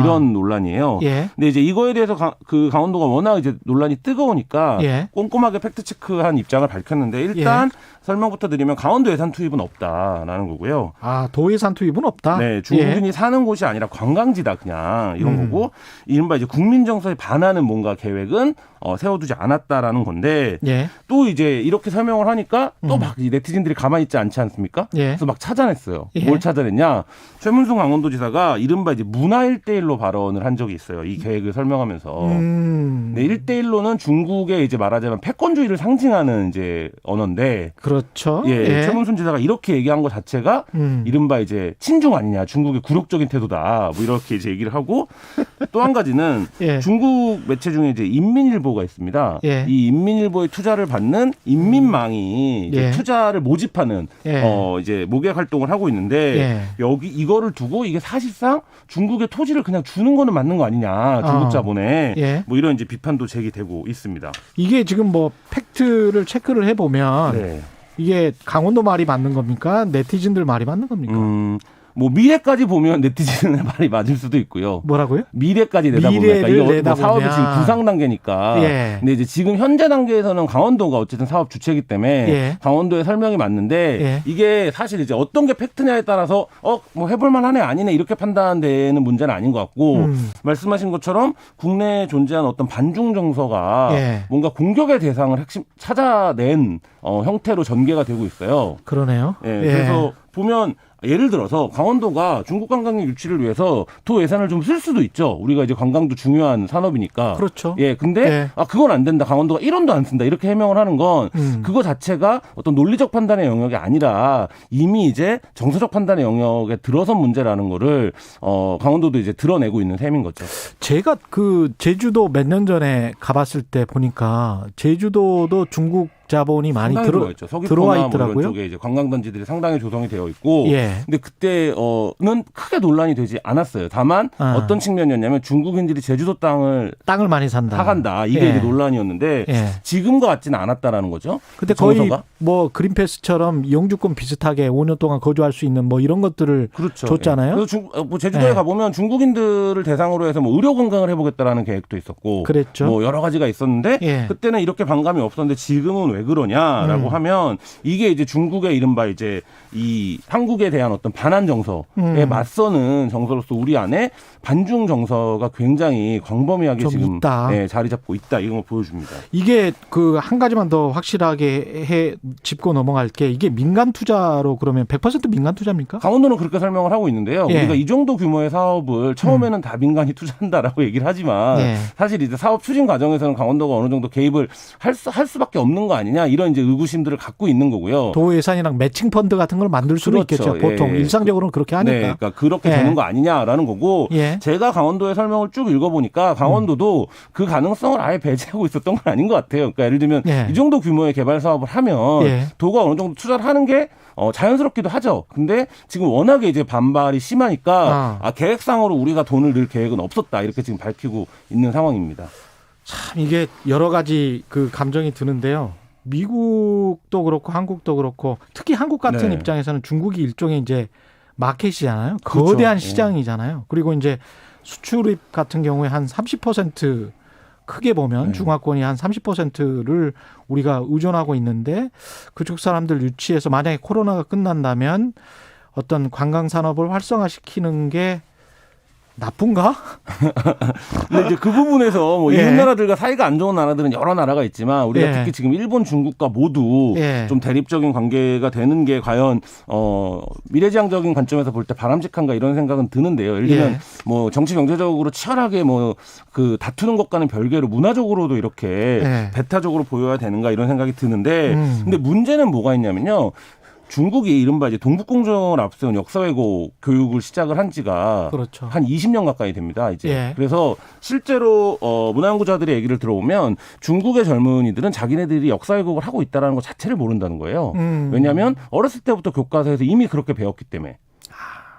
이런 논란이에요. 예. 근데 이제 이거에 대해서 강원도가 워낙 이제 논란이 뜨거우니까 예. 꼼꼼하게 팩트체크한 입장을 밝혔는데 일단 설명부터 드리면 강원도 예산 투입은 없다라는 거고요. 도 예산 투입은 없다? 네. 중국인이 사는 곳이 아니라 관광지다 그냥 이런 거고 이른바 이제 국민 정서에 반하는 뭔가 계획은 세워두지 않았다라는 건데 예. 또 이제 이렇게 설명을 하니까 또 막 네티즌들이 가만히 있지 않지 않습니까? 예. 그래서 막 찾아냈어요. 예. 뭘 찾아냈냐? 최문순 강원도지사가 이른바 이제 문화 1대1로 발언을 한 적이 있어요. 이 계획을 설명하면서. 네, 1대1로는 중국의 이제 말하자면 패권주의를 상징하는 이제 언어인데. 그렇죠. 예. 최문순 지사가 이렇게 얘기한 것 자체가 이른바 이제 친중 아니냐. 중국의 굴욕적인 태도다. 뭐 이렇게 이제 얘기를 하고 또 한 가지는 예. 중국 매체 중에 이제 인민일보가 있습니다. 예. 이 인민일보의 투자를 받는 인민망이 이제 예. 투자를 모집하는 예. 이제 모객 활동을 하고 있는데 예. 여기 이거를 두고 이게 사실상 중국의 토지를 그냥 주는 거는 맞는 거 아니냐. 중국 자본에 예. 뭐 이런 이제 비판도 제기되고 있습니다. 이게 지금 뭐 팩트를 체크를 해보면 네. 이게 강원도 말이 맞는 겁니까? 네티즌들 말이 맞는 겁니까? 뭐 미래까지 보면 네티즌의 말이 맞을 수도 있고요. 뭐라고요? 미래까지 내다보면 미래를 이거 사업이 지금 구상 단계니까. 예. 근데 이제 지금 현재 단계에서는 강원도가 어쨌든 사업 주체이기 때문에 예. 강원도의 설명이 맞는데 예. 이게 사실 이제 어떤 게 팩트냐에 따라서 뭐 해볼 만하네 아니네 이렇게 판단되는 문제는 아닌 것 같고 말씀하신 것처럼 국내에 존재하는 어떤 반중 정서가 예. 뭔가 공격의 대상을 찾아낸 형태로 전개가 되고 있어요. 그러네요. 예. 예. 그래서 보면 예를 들어서 강원도가 중국 관광객 유치를 위해서 도 예산을 좀 쓸 수도 있죠. 우리가 이제 관광도 중요한 산업이니까. 그렇죠. 예, 근데 예. 그건 안 된다. 강원도가 1원도 안 쓴다. 이렇게 해명을 하는 건 그거 자체가 어떤 논리적 판단의 영역이 아니라 이미 이제 정서적 판단의 영역에 들어선 문제라는 거를 강원도도 이제 드러내고 있는 셈인 거죠. 제가 그 제주도 몇 년 전에 가봤을 때 보니까 제주도도 중국 자본이 많이 들어와 있더라고요. 이런 쪽에 이제 관광단지들이 상당히 조성이 되어 있고, 예. 근데 그때는 크게 논란이 되지 않았어요. 다만 어떤 측면이었냐면 중국인들이 제주도 땅을 많이 산다, 사간다 이게 예. 이제 논란이었는데 예. 지금과 같지는 않았다라는 거죠. 근데 거의 뭐 그린패스처럼 영주권 비슷하게 5년 동안 거주할 수 있는 뭐 이런 것들을 그렇죠. 줬잖아요. 예. 그래서 뭐 제주도에 예. 가보면 중국인들을 대상으로 해서 뭐 의료 관광을 해보겠다라는 계획도 있었고, 그랬죠. 뭐 여러 가지가 있었는데 예. 그때는 이렇게 반감이 없었는데 지금은 왜 그러냐라고 하면 이게 이제 중국의 이른바 이제 이 한국에 대한 어떤 반한 정서에 맞서는 정서로서 우리 안에 반중 정서가 굉장히 광범위하게 지금 네, 자리 잡고 있다 이런 걸 보여줍니다. 이게 그 한 가지만 더 확실하게 짚고 넘어갈 게 이게 민간 투자로 그러면 100% 민간 투자입니까? 강원도는 그렇게 설명을 하고 있는데요. 예. 우리가 이 정도 규모의 사업을 처음에는 다 민간이 투자한다라고 얘기를 하지만 예. 사실 이제 사업 추진 과정에서는 강원도가 어느 정도 개입을 할 수밖에 없는 거 아니냐 이런 이제 의구심들을 갖고 있는 거고요. 도 예산이랑 매칭 펀드 같은 걸 만들 수는 그렇죠. 있겠죠. 보통 예. 일상적으로는 그렇게 하니까. 네, 그러니까 그렇게 예. 되는 거 아니냐라는 거고 예. 제가 강원도의 설명을 쭉 읽어보니까 강원도도 그 가능성을 아예 배제하고 있었던 건 아닌 것 같아요. 그러니까 예를 들면 예. 이 정도 규모의 개발 사업을 하면 예. 도가 어느 정도 투자를 하는 게 자연스럽기도 하죠. 근데 지금 워낙에 이제 반발이 심하니까 계획상으로 우리가 돈을 낼 계획은 없었다 이렇게 지금 밝히고 있는 상황입니다. 참 이게 여러 가지 그 감정이 드는데요. 미국도 그렇고 한국도 그렇고 특히 한국 같은 네. 입장에서는 중국이 일종의 이제 마켓이잖아요. 그렇죠. 거대한 예. 시장이잖아요. 그리고 이제 수출입 같은 경우에 한 30% 크게 보면 중화권이 한 30%를 우리가 의존하고 있는데 그쪽 사람들 유치해서 만약에 코로나가 끝난다면 어떤 관광 산업을 활성화시키는 게 나쁜가? 근데 이제 그 부분에서 뭐 이웃 나라들과 사이가 안 좋은 나라들은 여러 나라가 있지만 우리가 특히 지금 일본, 중국과 모두 좀 대립적인 관계가 되는 게 과연 미래지향적인 관점에서 볼 때 바람직한가 이런 생각은 드는데요. 예를 들면 뭐 정치 경제적으로 치열하게 뭐 그 다투는 것과는 별개로 문화적으로도 이렇게 배타적으로 보여야 되는가 이런 생각이 드는데 근데 문제는 뭐가 있냐면요. 중국이 이른바 이제 동북공정을 앞세운 역사 왜곡 교육을 시작을 한 지가 그렇죠. 한 20년 가까이 됩니다. 이제 예. 그래서 실제로 문화연구자들의 얘기를 들어보면 중국의 젊은이들은 자기네들이 역사 왜곡을 하고 있다는 것 자체를 모른다는 거예요. 왜냐하면 어렸을 때부터 교과서에서 이미 그렇게 배웠기 때문에.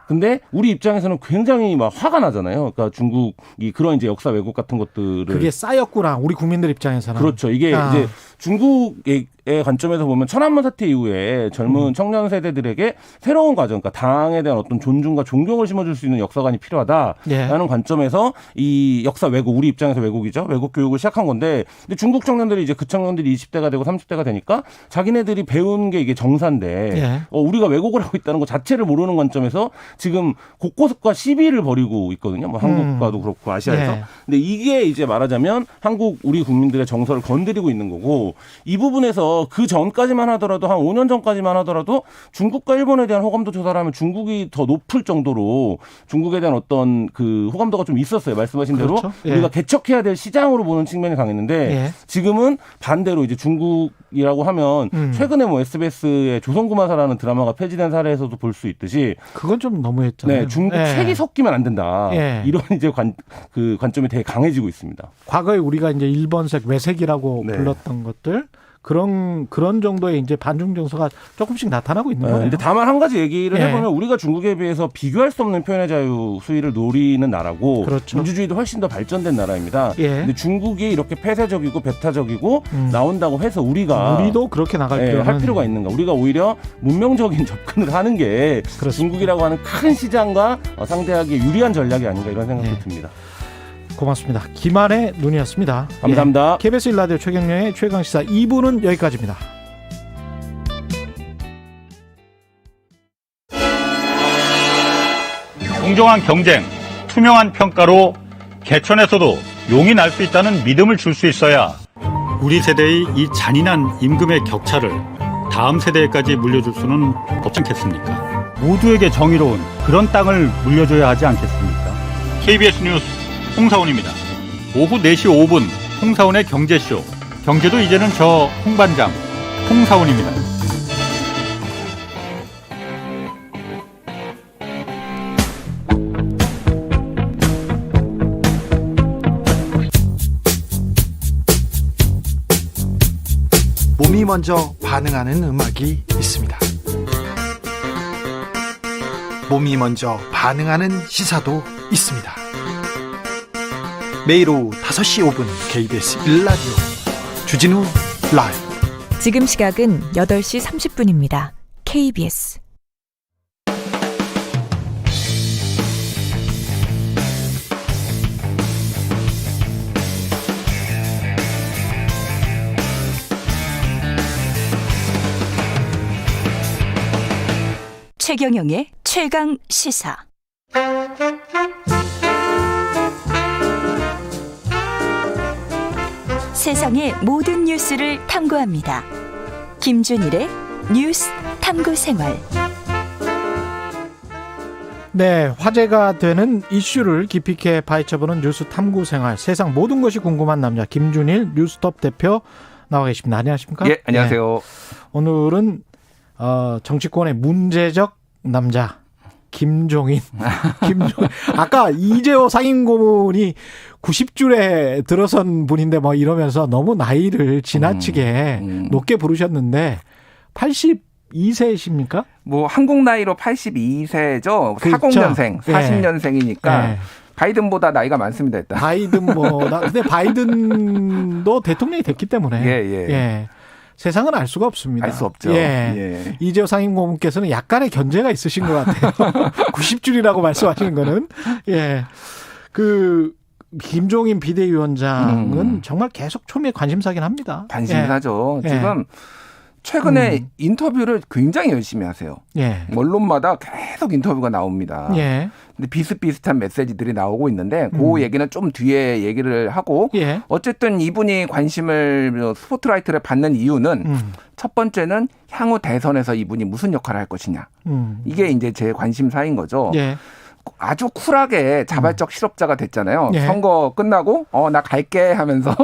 근데 우리 입장에서는 굉장히 막 화가 나잖아요. 그러니까 중국이 그런 이제 역사 왜곡 같은 것들을 그게 쌓였구나. 우리 국민들 입장에서는. 그렇죠. 이게 이제 중국의 관점에서 보면 천안문 사태 이후에 젊은 청년 세대들에게 새로운 과정, 그러니까 당에 대한 어떤 존중과 존경을 심어줄 수 있는 역사관이 필요하다라는 관점에서 이 역사 왜곡, 우리 입장에서 왜곡이죠. 왜곡 교육을 시작한 건데, 근데 중국 청년들이 이제 그 청년들이 20대가 되고 30대가 되니까 자기네들이 배운 게 이게 정사인데 우리가 왜곡을 하고 있다는 것 자체를 모르는 관점에서 지금 곳곳과 시비를 벌이고 있거든요. 뭐 한국과도 그렇고 아시아에서. 근데 이게 이제 말하자면 한국 우리 국민들의 정서를 건드리고 있는 거고 이 부분에서 그 전까지만 하더라도 한 5년 전까지만 하더라도 중국과 일본에 대한 호감도 조사를 하면 중국이 더 높을 정도로 중국에 대한 어떤 그 호감도가 좀 있었어요. 말씀하신 대로 우리가 개척해야 될 시장으로 보는 측면이 강했는데 지금은 반대로 이제 중국이라고 하면 최근에 뭐 SBS의 조선구마사라는 드라마가 폐지된 사례에서도 볼 수 있듯이 그건 좀 너무했잖아요. 네, 중국 책이 섞이면 안 된다. 이런 이제 그 관점이 되게 강해지고 있습니다. 과거에 우리가 이제 일본색 외색이라고 불렀던 것들 그런 정도의 이제 반중 정서가 조금씩 나타나고 있는 거예요. 근데 다만 한 가지 얘기를 해보면 우리가 중국에 비해서 비교할 수 없는 표현의 자유 수위를 노리는 나라고 민주주의도 훨씬 더 발전된 나라입니다. 근데 중국이 이렇게 폐쇄적이고 배타적이고 나온다고 해서 우리도 그렇게 나갈 할 필요가 있는가? 우리가 오히려 문명적인 접근을 하는 게 중국이라고 하는 큰 시장과 상대하기 유리한 전략이 아닌가 이런 생각도 듭니다. 고맙습니다. 김한의 눈이었습니다. 감사합니다. KBS 1라디오 최경영의 최강시사 2부는 여기까지입니다. 공정한 경쟁, 투명한 평가로 개천에서도 용이 날 수 있다는 믿음을 줄 수 있어야 우리 세대의 이 잔인한 임금의 격차를 다음 세대까지 물려줄 수는 없지 않겠습니까? 모두에게 정의로운 그런 땅을 물려줘야 하지 않겠습니까? KBS 뉴스 홍사훈입니다. 오후 4시 5분 홍사훈의 경제쇼. 경제도 이제는 저 홍반장 홍사훈입니다. 몸이 먼저 반응하는 음악이 있습니다. 몸이 먼저 반응하는 시사도 있습니다. 매일 오후 5시 5분 KBS 1라디오 주진우 라이브. 지금 시각은 8시 30분입니다. KBS 최경영의 최강 시사. 세상의 모든 뉴스를 탐구합니다. 김준일의 뉴스 탐구 생활. 네, 화제가 되는 이슈를 깊이 있게 파헤쳐보는 뉴스 탐구 생활. 세상 모든 것이 궁금한 남자 김준일 뉴스톱 대표 나와 계십니다. 안녕하십니까? 예, 안녕하세요. 네. 오늘은 정치권의 문제적 남자 김종인. 아까 이재호 상임고문이 90줄에 들어선 분인데 뭐 이러면서 너무 나이를 지나치게 높게 부르셨는데 82세이십니까? 뭐 한국 나이로 82세죠. 그렇죠. 40년생, 40년생이니까 예. 바이든보다 나이가 많습니다. 일단. 바이든보다. 근데 바이든도 대통령이 됐기 때문에. 예. 세상은 알 수가 없습니다. 알 수 없죠. 예. 이재호 상임고문께서는 약간의 견제가 있으신 것 같아요. 90줄이라고 말씀하시는 거는. 예. 김종인 비대위원장은 정말 계속 초미의 관심사긴 합니다. 관심사죠. 예. 지금 최근에 인터뷰를 굉장히 열심히 하세요. 예. 언론마다 계속 인터뷰가 나옵니다. 예. 근데 비슷비슷한 메시지들이 나오고 있는데 그 얘기는 좀 뒤에 얘기를 하고 어쨌든 이분이 관심을 스포트라이트를 받는 이유는 첫 번째는 향후 대선에서 이분이 무슨 역할을 할 것이냐. 이게 이제 제 관심사인 거죠. 예. 아주 쿨하게 자발적 실업자가 됐잖아요. 예. 선거 끝나고 나 갈게 하면서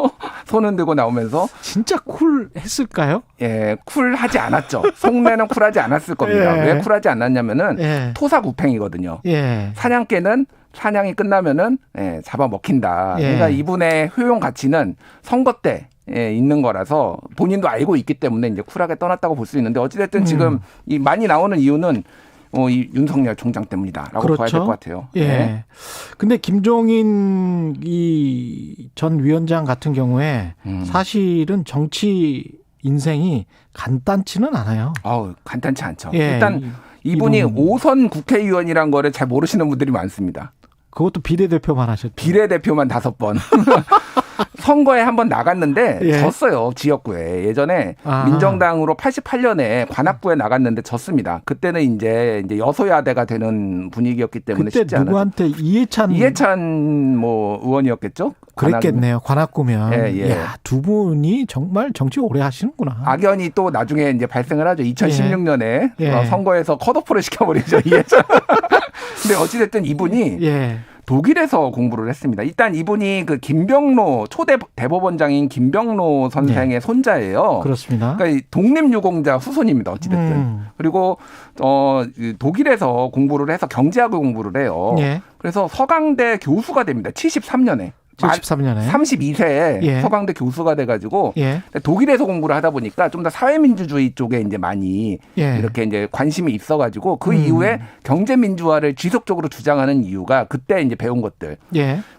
손은 들고 나오면서 진짜 쿨했을까요? 예, 쿨하지 않았죠. 속내는 쿨하지 않았을 겁니다. 예. 왜 쿨하지 않았냐면은 예. 토사구팽이거든요. 예. 사냥개는 사냥이 끝나면은 잡아먹힌다. 예. 그러니까 이분의 효용 가치는 선거 때 있는 거라서 본인도 알고 있기 때문에 이제 쿨하게 떠났다고 볼 수 있는데 어찌됐든 지금 이 많이 나오는 이유는 이 윤석열 총장 때문이다라고 그렇죠. 봐야 될 것 같아요. 예. 네. 근데 김종인 전 위원장 같은 경우에 사실은 정치 인생이 간단치는 않아요. 간단치 않죠. 예. 일단 이분이 5선 국회의원이란 거를 잘 모르시는 분들이 많습니다. 그것도 비례대표만 하셨죠. 비례대표만 5번. 선거에 한번 나갔는데 졌어요. 지역구에. 예전에 민정당으로 88년에 관악구에 나갔는데 졌습니다. 그때는 이제 여소야대가 되는 분위기였기 때문에 쉽지 않았어요. 누구한테 이해찬 의원이었겠죠? 그랬겠네요. 관악구면. 예. 야, 두 분이 정말 정치 오래 하시는구나. 악연이 또 나중에 이제 발생을 하죠. 2016년에 예. 선거에서 컷오프를 시켜버리죠. 이해찬. 근데 어찌됐든 이분이 독일에서 공부를 했습니다. 일단 이분이 그 김병로 초대 대법원장인 김병로 선생의 손자예요. 그렇습니다. 그러니까 독립유공자 후손입니다. 어찌됐든. 그리고 독일에서 공부를 해서 경제학을 공부를 해요. 그래서 서강대 교수가 됩니다. 73년에. 32세에 서강대 교수가 돼가지고 독일에서 공부를 하다 보니까 좀 더 사회민주주의 쪽에 이제 많이 이렇게 이제 관심이 있어가지고 그 이후에 경제민주화를 지속적으로 주장하는 이유가 그때 이제 배운 것들.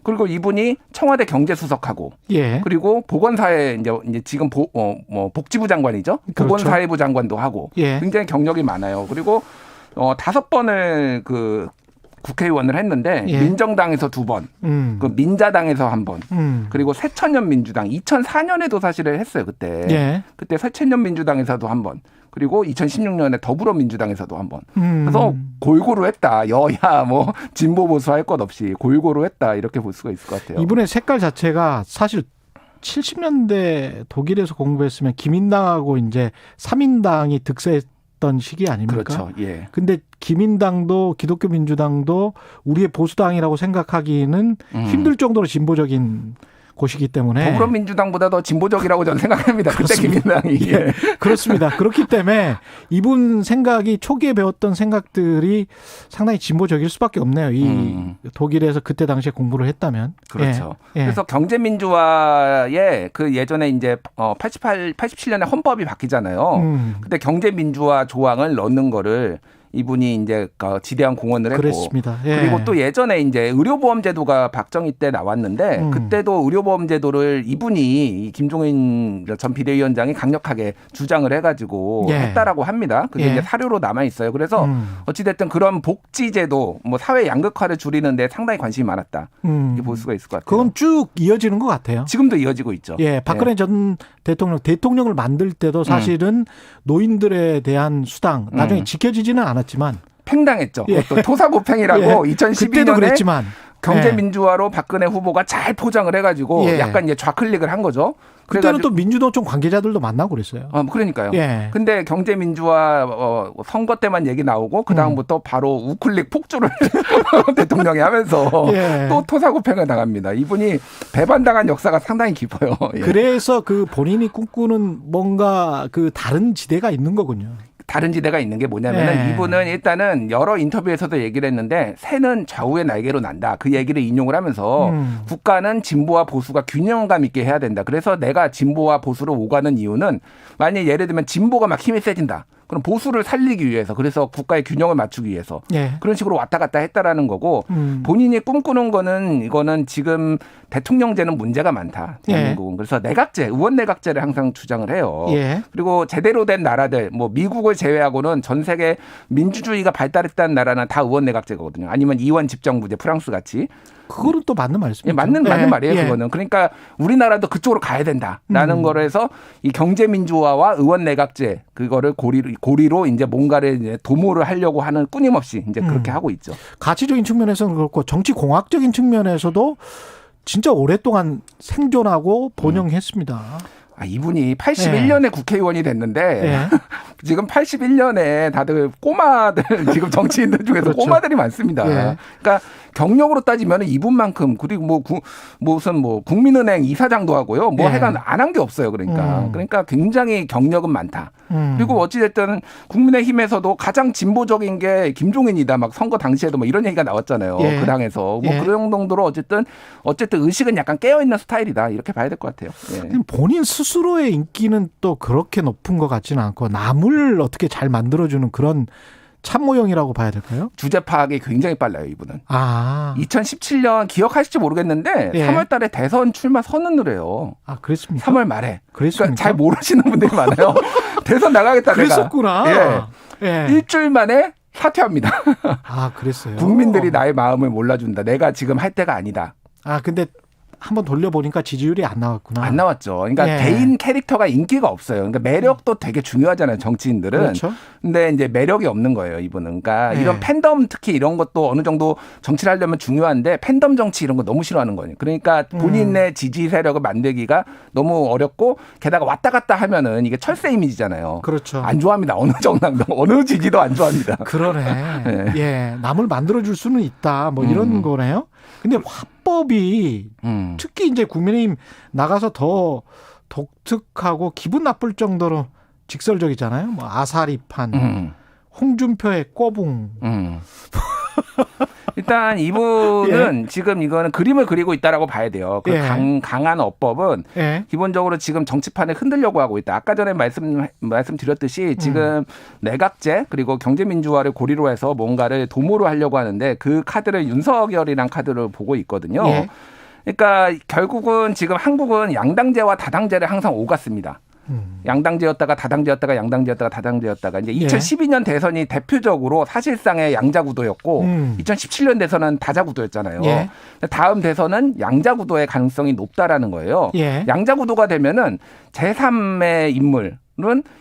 그리고 이분이 청와대 경제수석하고 그리고 보건사회 이제 지금 복지부 장관이죠. 보건사회부 장관도 하고 굉장히 경력이 많아요. 그리고 5번을 국회의원을 했는데 민정당에서 2번, 그 민자당에서 1번, 그리고 새천년 민주당 2004년에도 사실을 했어요 그때. 그때 새천년 민주당에서도 1번, 그리고 2016년에 더불어민주당에서도 1번. 그래서 골고루 했다. 여야 진보 보수 할 것 없이 골고루 했다 이렇게 볼 수가 있을 것 같아요. 이분의 색깔 자체가 사실 70년대 독일에서 공부했으면 기민당하고 이제 3인당이 득세했 나왔던 시기 아닙니까? 그렇죠. 예. 근데 기민당도 기독교 민주당도 우리의 보수당이라고 생각하기는 힘들 정도로 진보적인 곳이기 때문에 더불어민주당보다 더 진보적이라고 저는 생각합니다. 그때 기민당이. 예, 그렇습니다. 그렇기 때문에 이분 생각이 초기에 배웠던 생각들이 상당히 진보적일 수밖에 없네요. 이 독일에서 그때 당시에 공부를 했다면. 그렇죠. 예. 그래서 경제민주화의 그 예전에 이제 87년에 헌법이 바뀌잖아요. 그때 경제민주화 조항을 넣는 거를 이분이 이제 지대한 공헌을 했고, 그랬습니다. 예. 그리고 또 예전에 이제 의료보험제도가 박정희 때 나왔는데 그때도 의료보험제도를 이분이 김종인 전 비대위원장이 강력하게 주장을 해가지고 예. 했다라고 합니다. 그게 예. 이제 사료로 남아 있어요. 그래서 어찌됐든 그런 복지제도, 뭐 사회 양극화를 줄이는데 상당히 관심이 많았다. 이렇게 볼 수가 있을 것 같아요. 그건 쭉 이어지는 것 같아요. 지금도 이어지고 있죠. 예, 박근혜 전 대통령을 만들 때도 사실은 노인들에 대한 수당 나중에 지켜지지는 않았지만 팽당했죠. 예. 그것도 토사구팽이라고 예. 2012년에 그때도 그랬지만 경제민주화로 박근혜 후보가 잘 포장을 해가지고 예. 약간 이제 좌클릭을 한 거죠. 그때는 또 민주노총 관계자들도 만나고 그랬어요. 그러니까요. 예. 근데 경제민주화 선거 때만 얘기 나오고 그 다음부터 바로 우클릭 폭주를 대통령이 하면서 예. 또 토사구팽을 당합니다. 이분이 배반당한 역사가 상당히 깊어요. 예. 그래서 그 본인이 꿈꾸는 뭔가 그 다른 지대가 있는 거군요. 다른 지대가 있는 게 뭐냐면은 예. 이분은 일단은 여러 인터뷰에서도 얘기를 했는데 새는 좌우의 날개로 난다. 그 얘기를 인용을 하면서 국가는 진보와 보수가 균형감 있게 해야 된다. 그래서 내가 진보와 보수를 오가는 이유는 만약에 예를 들면 진보가 막 힘이 세진다. 그럼 보수를 살리기 위해서, 그래서 국가의 균형을 맞추기 위해서 예. 그런 식으로 왔다 갔다 했다라는 거고 본인이 꿈꾸는 거는 이거는 지금 대통령제는 문제가 많다. 대한민국은. 그래서 내각제, 의원 내각제를 항상 주장을 해요. 예. 그리고 제대로 된 나라들, 뭐 미국을 제외하고는 전 세계 민주주의가 발달했다는 나라는 다 의원 내각제거든요. 아니면 이원 집정부제, 프랑스 같이. 그거는 또 맞는 말씀이죠. 예, 맞는 말이에요. 예. 그거는. 그러니까 우리나라도 그쪽으로 가야 된다라는 거를 해서 이 경제민주화와 의원 내각제 그거를 고리로 이제 뭔가를 이제 도모를 하려고 하는 끊임없이 이제 그렇게 하고 있죠. 가치적인 측면에서는 그렇고 정치 공학적인 측면에서도 진짜 오랫동안 생존하고 번영했습니다. 이분이 81년에 국회의원이 됐는데 지금 81년에 다들 꼬마들 지금 정치인들 중에서 그렇죠. 꼬마들이 많습니다. 예. 그러니까 경력으로 따지면 이분만큼 그리고 무슨 국민은행 이사장도 하고요. 뭐 하여간 안 한 게 없어요. 그러니까 굉장히 경력은 많다. 그리고 어찌됐든 국민의힘에서도 가장 진보적인 게 김종인이다. 막 선거 당시에도 뭐 이런 얘기가 나왔잖아요. 예. 그 당에서 뭐 예. 그런 정도로 어쨌든 의식은 약간 깨어있는 스타일이다. 이렇게 봐야 될 것 같아요. 예. 본인 스스로의 인기는 또 그렇게 높은 것 같지는 않고 남을 어떻게 잘 만들어주는 그런 참모형이라고 봐야 될까요? 주제 파악이 굉장히 빨라요, 이분은. 2017년 기억하실지 모르겠는데 예. 3월 달에 대선 출마 선언을 해요. 그렇습니까? 3월 말에. 그랬습니까? 그러니까 잘 모르시는 분들이 많아요. 대선 나가겠다 그랬었구나. 내가. 예. 일주일 만에 사퇴합니다. 그랬어요. 국민들이 나의 마음을 몰라준다. 내가 지금 할 때가 아니다. 근데 한번 돌려보니까 지지율이 안 나왔구나. 안 나왔죠. 그러니까 개인 캐릭터가 인기가 없어요. 그러니까 매력도 되게 중요하잖아요, 정치인들은. 그렇죠. 근데 이제 매력이 없는 거예요, 이분은. 그러니까 이런 팬덤 특히 이런 것도 어느 정도 정치를 하려면 중요한데 팬덤 정치 이런 거 너무 싫어하는 거예요. 그러니까 본인의 지지 세력을 만들기가 너무 어렵고 게다가 왔다 갔다 하면은 이게 철새 이미지잖아요. 그렇죠. 안 좋아합니다. 어느 정당도 어느 지지도 안 좋아합니다. 그러네. 네. 예, 남을 만들어줄 수는 있다. 뭐 이런 거네요. 근데 화법이 특히 이제 국민의힘 나가서 더 독특하고 기분 나쁠 정도로 직설적이잖아요. 뭐 아사리판, 홍준표의 꼬붕. 일단 이분은 지금 이거는 그림을 그리고 있다라고 봐야 돼요. 그 예. 강한 어법은 기본적으로 지금 정치판을 흔들려고 하고 있다. 아까 전에 말씀드렸듯이 지금 내각제 그리고 경제민주화를 고리로 해서 뭔가를 도모로 하려고 하는데 그 카드를 윤석열이란 카드를 보고 있거든요. 예. 그러니까 결국은 지금 한국은 양당제와 다당제를 항상 오갔습니다. 양당제였다가 다당제였다가 양당제였다가 다당제였다가 이제 2012년 대선이 대표적으로 사실상의 양자구도였고 2017년 대선은 다자구도였잖아요. 예. 다음 대선은 양자구도의 가능성이 높다라는 거예요. 예. 양자구도가 되면은 제3의 인물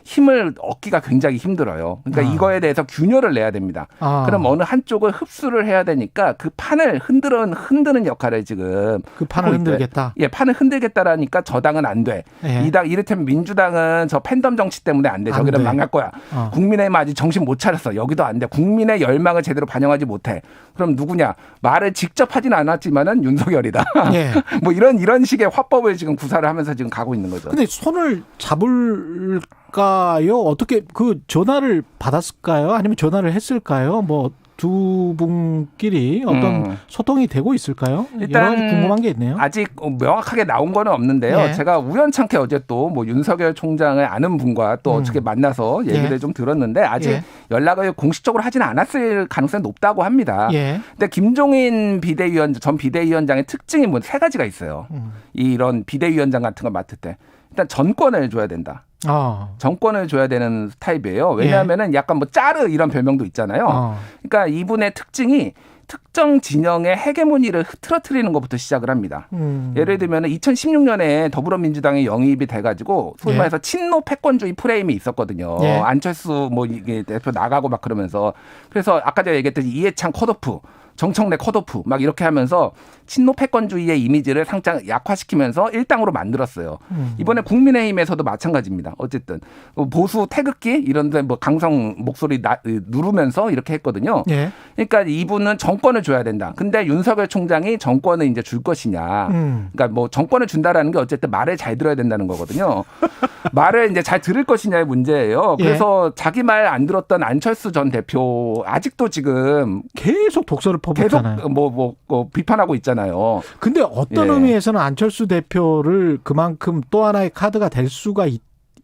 힘을 얻기가 굉장히 힘들어요. 그러니까 이거에 대해서 균열을 내야 됩니다. 그럼 어느 한쪽을 흡수를 해야 되니까 그 판을 흔드는 역할을 지금 그 판을 흔들겠다. 예, 판을 흔들겠다라니까 저당은 안 돼. 예. 이 당 이를테면 민주당은 저 팬덤 정치 때문에 안 돼. 저기는 망할 거야. 국민의힘 아직 정신 못 차렸어. 여기도 안 돼. 국민의 열망을 제대로 반영하지 못해. 그럼 누구냐? 말을 직접 하진 않았지만은 윤석열이다. 예. 뭐 이런 식의 화법을 지금 구사를 하면서 지금 가고 있는 거죠. 근데 손을 잡을까요? 어떻게 그 전화를 받았을까요? 아니면 전화를 했을까요? 뭐 두 분끼리 어떤 소통이 되고 있을까요? 일단 여러 가지 궁금한 게 있네요. 아직 명확하게 나온 거는 없는데요. 예. 제가 우연찮게 어제 또 뭐 윤석열 총장을 아는 분과 또 어떻게 만나서 얘기를 좀 들었는데 아직 연락을 공식적으로 하지는 않았을 가능성이 높다고 합니다. 근데 김종인 전 비대위원장의 특징이 뭐 세 가지가 있어요. 이런 비대위원장 같은 거 맡을 때 일단 전권을 줘야 된다. 정권을 줘야 되는 타입이에요. 왜냐하면은 약간 뭐 짜르 이런 별명도 있잖아요. 그러니까 이분의 특징이 특정 진영의 헤게모니를 흐트러뜨리는 것부터 시작을 합니다. 예를 들면 2016년에 더불어민주당이 영입이 돼가지고 소위 말해서 친노 패권주의 프레임이 있었거든요. 안철수 뭐 이게 대표 나가고 막 그러면서 그래서 아까 제가 얘기했듯이 이해창 컷오프 정청래 컷오프 막 이렇게 하면서 친노 패권주의의 이미지를 상장 약화시키면서 일당으로 만들었어요. 이번에 국민의힘에서도 마찬가지입니다. 어쨌든 보수 태극기 이런 데 뭐 강성 목소리 누르면서 이렇게 했거든요. 그러니까 이분은 정권을 줘야 된다. 근데 윤석열 총장이 정권을 이제 줄 것이냐. 그러니까 뭐 정권을 준다라는 게 어쨌든 말을 잘 들어야 된다는 거거든요. 말을 이제 잘 들을 것이냐의 문제예요. 그래서 자기 말 안 들었던 안철수 전 대표 아직도 지금 계속 독서를 퍼붓잖아요. 계속 뭐 비판하고 있잖아요. 근데 어떤 의미에서는 안철수 대표를 그만큼 또 하나의 카드가 될 수가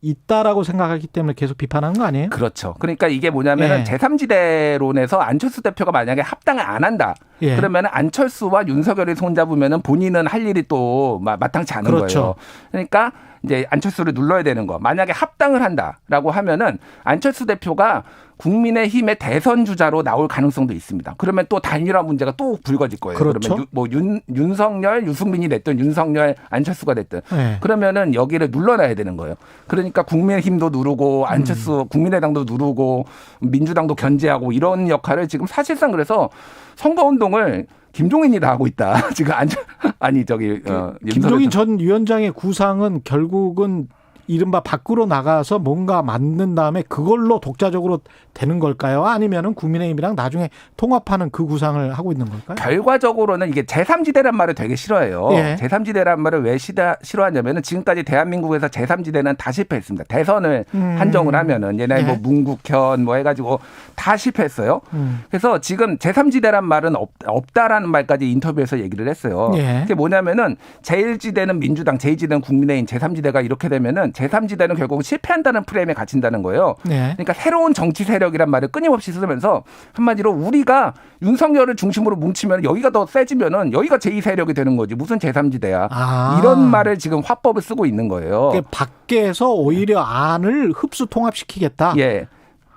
있다라고 생각하기 때문에 계속 비판하는 거 아니에요? 그렇죠. 그러니까 이게 뭐냐면 제3지대론에서 안철수 대표가 만약에 합당을 안 한다. 그러면 안철수와 윤석열이 손잡으면 본인은 할 일이 또 마땅치 않은 거예요. 그러니까 이제 안철수를 눌러야 되는 거. 만약에 합당을 한다라고 하면은 안철수 대표가 국민의힘의 대선 주자로 나올 가능성도 있습니다. 그러면 또 단일화 문제가 또 불거질 거예요. 그러면 뭐 윤석열, 유승민이 됐든 윤석열, 안철수가 됐든 그러면은 여기를 눌러놔야 되는 거예요. 그러니까 국민의힘도 누르고 안철수, 국민의당도 누르고 민주당도 견제하고 이런 역할을 지금 사실상 그래서 선거운동을 김종인이 다 하고 있다. 지금 김종인 전 위원장의 구상은 결국은 이른바 밖으로 나가서 뭔가 만든 다음에 그걸로 독자적으로 되는 걸까요? 아니면은 국민의힘이랑 나중에 통합하는 그 구상을 하고 있는 걸까요? 결과적으로는 이게 제3지대란 말을 되게 싫어해요. 제3지대란 말을 왜 싫어하냐면은 지금까지 대한민국에서 제3지대는 다 실패했습니다. 대선을 한정을 하면은 옛날에 뭐 문국현 뭐 해가지고 다 실패했어요. 그래서 지금 제3지대란 말은 없다라는 말까지 인터뷰에서 얘기를 했어요. 그게 뭐냐면은 제1지대는 민주당, 제2지대는 국민의힘, 제3지대가 이렇게 되면은 제3지대는 결국 실패한다는 프레임에 갇힌다는 거예요. 그러니까 새로운 정치 세력이란 말을 끊임없이 쓰면서 한마디로 우리가 윤석열을 중심으로 뭉치면 여기가 더 세지면은 여기가 제2세력이 되는 거지. 무슨 제3지대야. 이런 말을 지금 화법을 쓰고 있는 거예요. 그러니까 밖에서 오히려 안을 흡수 통합시키겠다.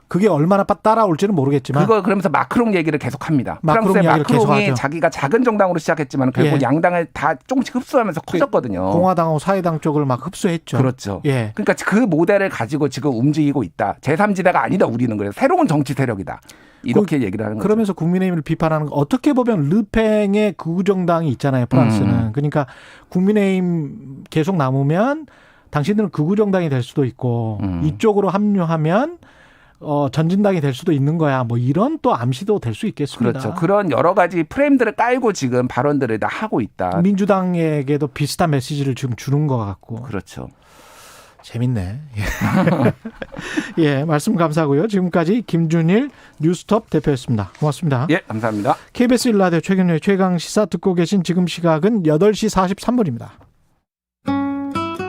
그게 얼마나 따라올지는 모르겠지만. 그거 그러면서 마크롱 얘기를 계속합니다. 프랑스의 마크롱이 자기가 작은 정당으로 시작했지만 결국 양당을 다 조금씩 흡수하면서 커졌거든요. 공화당하고 사회당 쪽을 막 흡수했죠. 그렇죠. 그러니까 그 모델을 가지고 지금 움직이고 있다. 제3지대가 아니다 우리는 그래서 새로운 정치 세력이다. 이렇게 얘기를 하는 거죠. 그러면서 국민의힘을 비판하는 거 어떻게 보면 르팽의 극우정당이 있잖아요. 프랑스는. 그러니까 국민의힘 계속 남으면 당신들은 극우정당이 될 수도 있고 이쪽으로 합류하면 전진당이 될 수도 있는 거야. 뭐 이런 또 암시도 될 수 있겠습니다. 그렇죠. 그런 여러 가지 프레임들을 깔고 지금 발언들을 다 하고 있다. 민주당에게도 비슷한 메시지를 지금 주는 것 같고. 그렇죠. 재밌네. 말씀 감사하고요. 지금까지 김준일 뉴스톱 대표였습니다. 고맙습니다. 감사합니다. KBS 1라디오 최경영의 최강시사 듣고 계신 지금 시각은 8시 43분입니다.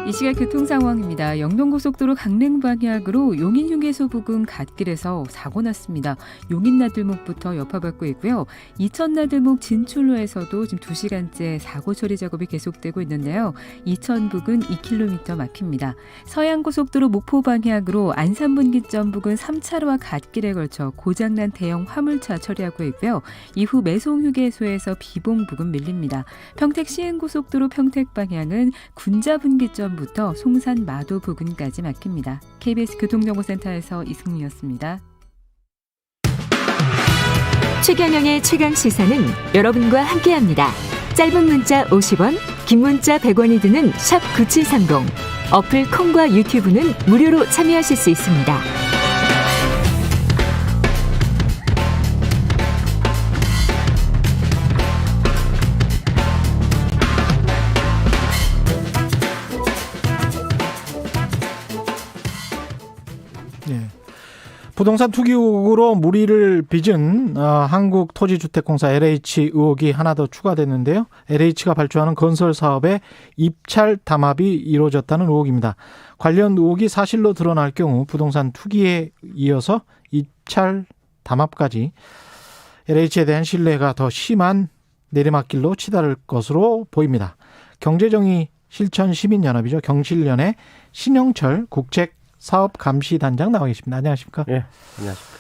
이 시각 교통 상황입니다. 영동고속도로 강릉 방향으로 용인휴게소 부근 갓길에서 사고 났습니다. 용인나들목부터 여파받고 있고요. 이천나들목 진출로에서도 지금 2시간째 사고 처리 작업이 계속되고 있는데요. 이천 부근 2km 막힙니다. 서양고속도로 목포 방향으로 안산분기점 부근 3차로와 갓길에 걸쳐 고장난 대형 화물차 처리하고 있고요. 이후 매송휴게소에서 비봉 부근 밀립니다. 평택 시흥고속도로 평택 방향은 군자분기점 부근부터 송산 마도 부근까지 막힙니다. KBS 교통정보센터에서 이승미였습니다. 최경영의 최강시사는 여러분과 함께합니다. 짧은 문자 50원, 긴 문자 100원이 드는 샵 9730. 어플 콩과 유튜브는 무료로 참여하실 수 있습니다. 예. 부동산 투기 의혹으로 물의를 빚은 한국토지주택공사 LH 의혹이 하나 더 추가됐는데요. LH가 발주하는 건설 사업에 입찰 담합이 이루어졌다는 의혹입니다. 관련 의혹이 사실로 드러날 경우 부동산 투기에 이어서 입찰 담합까지 LH에 대한 신뢰가 더 심한 내리막길로 치달을 것으로 보입니다. 경제정의 실천 시민연합이죠. 경실련의 신영철 국책사업감시단장 나와 계십니다. 안녕하십니까? 예, 안녕하십니까.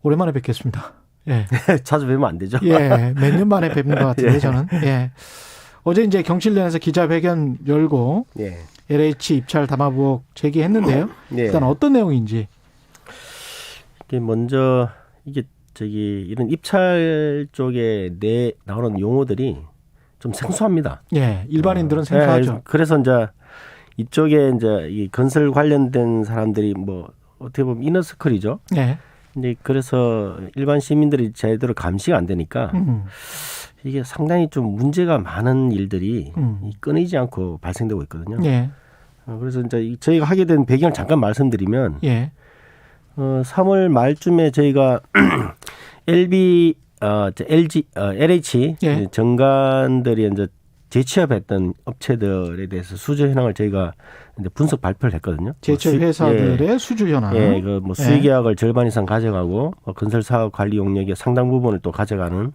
오랜만에 뵙겠습니다. 예. 자주 뵈면 안 되죠. 예, 몇 년 만에 뵙는 것 같은데 예. 저는. 예. 어제 이제 경실련에서 기자회견 열고 예. LH 입찰 담합 의혹 제기했는데요. 예. 일단 어떤 내용인지. 먼저 이런 입찰 쪽에 나오는 용어들이 좀 생소합니다. 예, 일반인들은 생소하죠. 예, 그래서 이제 이쪽에 이제 이 건설 관련된 사람들이 뭐 어떻게 보면 이너서클이죠. 예. 근데 그래서 일반 시민들이 제대로 감시가 안 되니까 이게 상당히 좀 문제가 많은 일들이 끊이지 않고 발생되고 있거든요. 예. 그래서 이제 저희가 하게 된 배경을 잠깐 말씀드리면, 예. 3월 말쯤에 저희가 LH 예. 정관들이 이제 재취업했던 업체들에 대해서 수주 현황을 저희가 이제 분석 발표를 했거든요. 제철 회사들의 수주 현황. 예, 그 뭐 수익 계약을 절반 이상 가져가고 건설 사업 관리 용역의 상당 부분을 또 가져가는.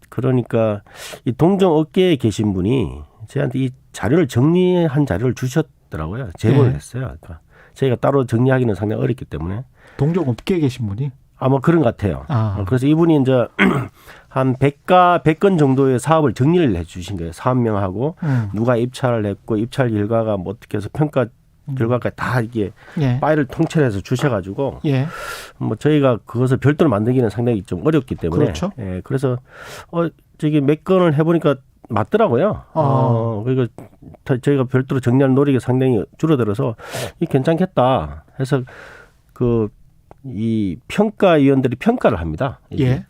그러니까 이 동종 업계에 계신 분이 저희한테 이 자료를 정리한 자료를 주셨더라고요. 제보를 했어요. 그러니까 저희가 따로 정리하기는 상당히 어렵기 때문에. 동종 업계에 계신 분이? 아마 그런 것 같아요. 그래서 이분이 이제 한 100건 정도의 사업을 정리를 해 주신 거예요. 사업명하고 누가 입찰을 했고 입찰 결과가 뭐 어떻게 해서 평가 결과까지 다 이게 파일을 통째해서 주셔가지고 뭐 저희가 그것을 별도로 만들기는 상당히 좀 어렵기 때문에 그렇죠. 예, 그래서 저기 몇 건을 해보니까 맞더라고요. 그러니까 저희가 별도로 정리하는 노력이 상당히 줄어들어서 이 괜찮겠다 해서 이 평가위원들이 평가를 합니다. 예.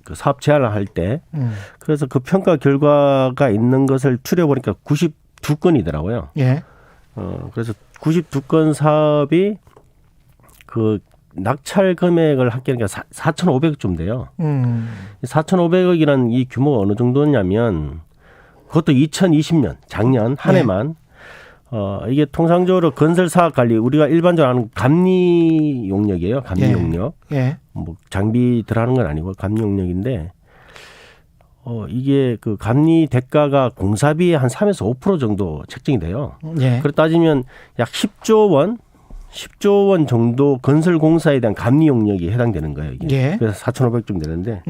그 사업 제안을 할 때. 그래서 그 평가 결과가 있는 것을 추려보니까 92건이더라고요. 예. 그래서 92건 사업이 그 낙찰 금액을 합계하니까 4,500억 돼요. 4,500억이라는 이 규모가 어느 정도냐면 그것도 2020년 작년 한 해만 이게 통상적으로 건설 사업 관리 우리가 일반적으로 아는 감리 용역이에요. 감리 용역. 뭐 장비 들어가는 건 아니고 감리 용역인데 이게 그 감리 대가가 공사비의 한 3에서 5% 정도 책정이 돼요. 그렇게 따지면 약 10조 원 정도 건설 공사에 대한 감리 용역이 해당되는 거예요. 이게. 그래서 4,500쯤 되는데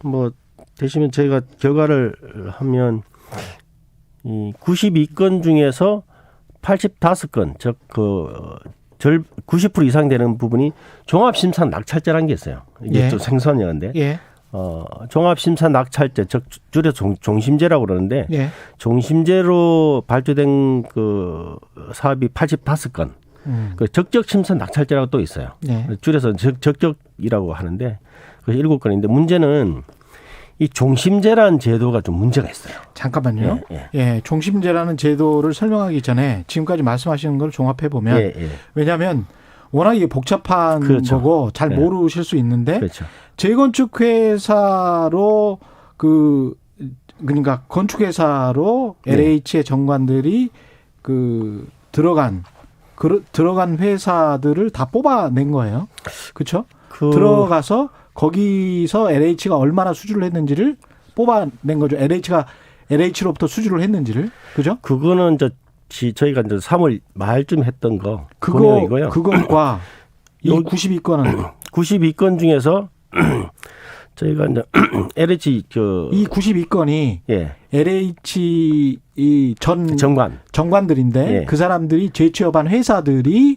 뭐 대신에 저희가 결과를 하면 이 92건 중에서 85건, 즉 90% 이상 되는 부분이 종합심사 낙찰제라는 게 있어요. 이게 좀 생소한 영어인데. 종합심사 낙찰제, 즉 줄여서 종심제라고 그러는데 종심제로 발주된 그 사업이 85건. 그 적격심사 낙찰제라고 또 있어요. 줄여서 적격이라고 하는데 그 7건인데 문제는 이 종심제라는 제도가 좀 문제가 있어요. 잠깐만요. 예, 종심제라는 제도를 설명하기 전에 지금까지 말씀하시는 걸 종합해 보면 왜냐하면 워낙 이게 복잡한 거고 잘 모르실 수 있는데 재건축 회사로 그러니까 건축 회사로 LH의 정관들이 들어간 회사들을 다 뽑아낸 거예요. 그렇죠? 들어가서 거기서 LH가 얼마나 수주를 했는지를 뽑아낸 거죠. LH로부터 수주를 했는지를. 그죠? 그거는 저희가 이제 3월 말쯤 했던 거. 그거이고요. 그것과 이 92건은 92건 중에서 저희가 이제 LH 이 92건이 예. LH 이 정관들인데 예. 그 사람들이 재취업한 회사들이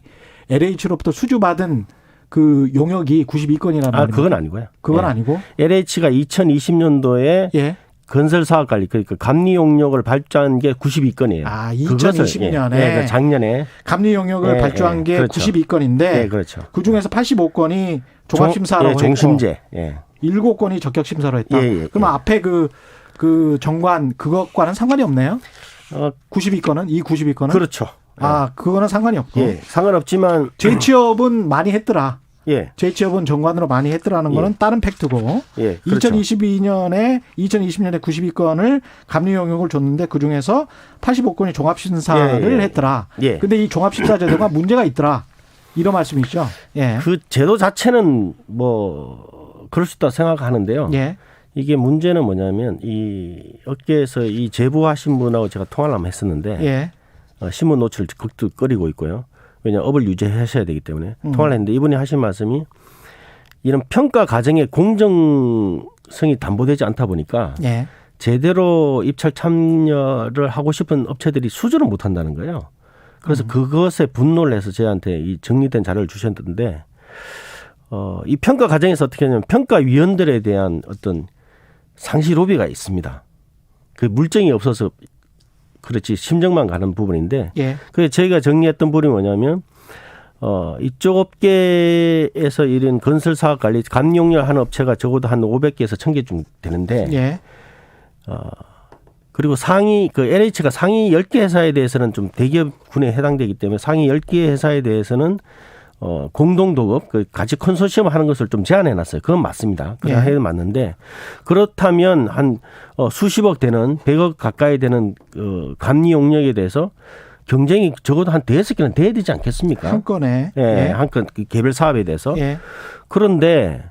LH로부터 수주받은 그 용역이 92건이라는 말입니다. 그건 아니고요. 그건 예. 아니고 LH가 2020년도에 예. 건설사업관리 그러니까 감리 용역을 발주한 게 92건이에요. 2020년에 예, 작년에 감리 용역을 발주한 게 그렇죠. 92건인데 예, 그렇죠. 그 중에서 85건이 종합심사라고 했고 종심제. 예. 7건이 적격심사로 했다. 그러면 앞에 그 정관 그것과는 상관이 없네요. 92건은 이 92건은 그렇죠. 그거는 상관이 없고. 예, 상관없지만 재취업은 많이 했더라. 예. 재취업은 정관으로 많이 했더라는 거는 다른 팩트고. 예, 그렇죠. 2020년에 92건을 감리 용역을 줬는데 그 중에서 85건이 종합심사를 했더라. 예. 근데 이 종합심사 제도가 문제가 있더라. 이런 말씀이시죠? 예. 그 제도 자체는 뭐 그럴 수 있다 생각하는데요. 예. 이게 문제는 뭐냐면 이 업계에서 이 제보하신 분하고 제가 통화를 한번 했었는데 예. 신문 노출을 극도끓이고 있고요. 왜냐하면 업을 유지하셔야 되기 때문에 통화를 했는데 이분이 하신 말씀이 이런 평가 과정의 공정성이 담보되지 않다 보니까 예. 제대로 입찰 참여를 하고 싶은 업체들이 수주를 못한다는 거예요. 그래서 그것에 분노를 해서 저한테 이 정리된 자료를 주셨는데 이 평가 과정에서 어떻게 하냐면 평가위원들에 대한 어떤 상시 로비가 있습니다. 그 물증이 없어서 그렇지 심정만 가는 부분인데 예. 그래서 저희가 정리했던 부분이 뭐냐면 이쪽 업계에서 이런 건설 사업 관리 감용역 하는 업체가 적어도 한 500개에서 1000개 되는데 예. 그리고 상위 그 LH가 상위 10개 회사에 대해서는 좀 대기업군에 해당되기 때문에 상위 10개 회사에 대해서는 공동도급 그 같이 컨소시엄 하는 것을 좀 제한해 놨어요. 그건 맞습니다. 그건 해도 맞는데 그렇다면 한 수십억 되는 100억 가까이 되는 감리 용역에 대해서 경쟁이 적어도 한 5개는 돼야 되지 않겠습니까? 한 건에. 예, 한 건 개별 사업에 대해서. 예. 그런데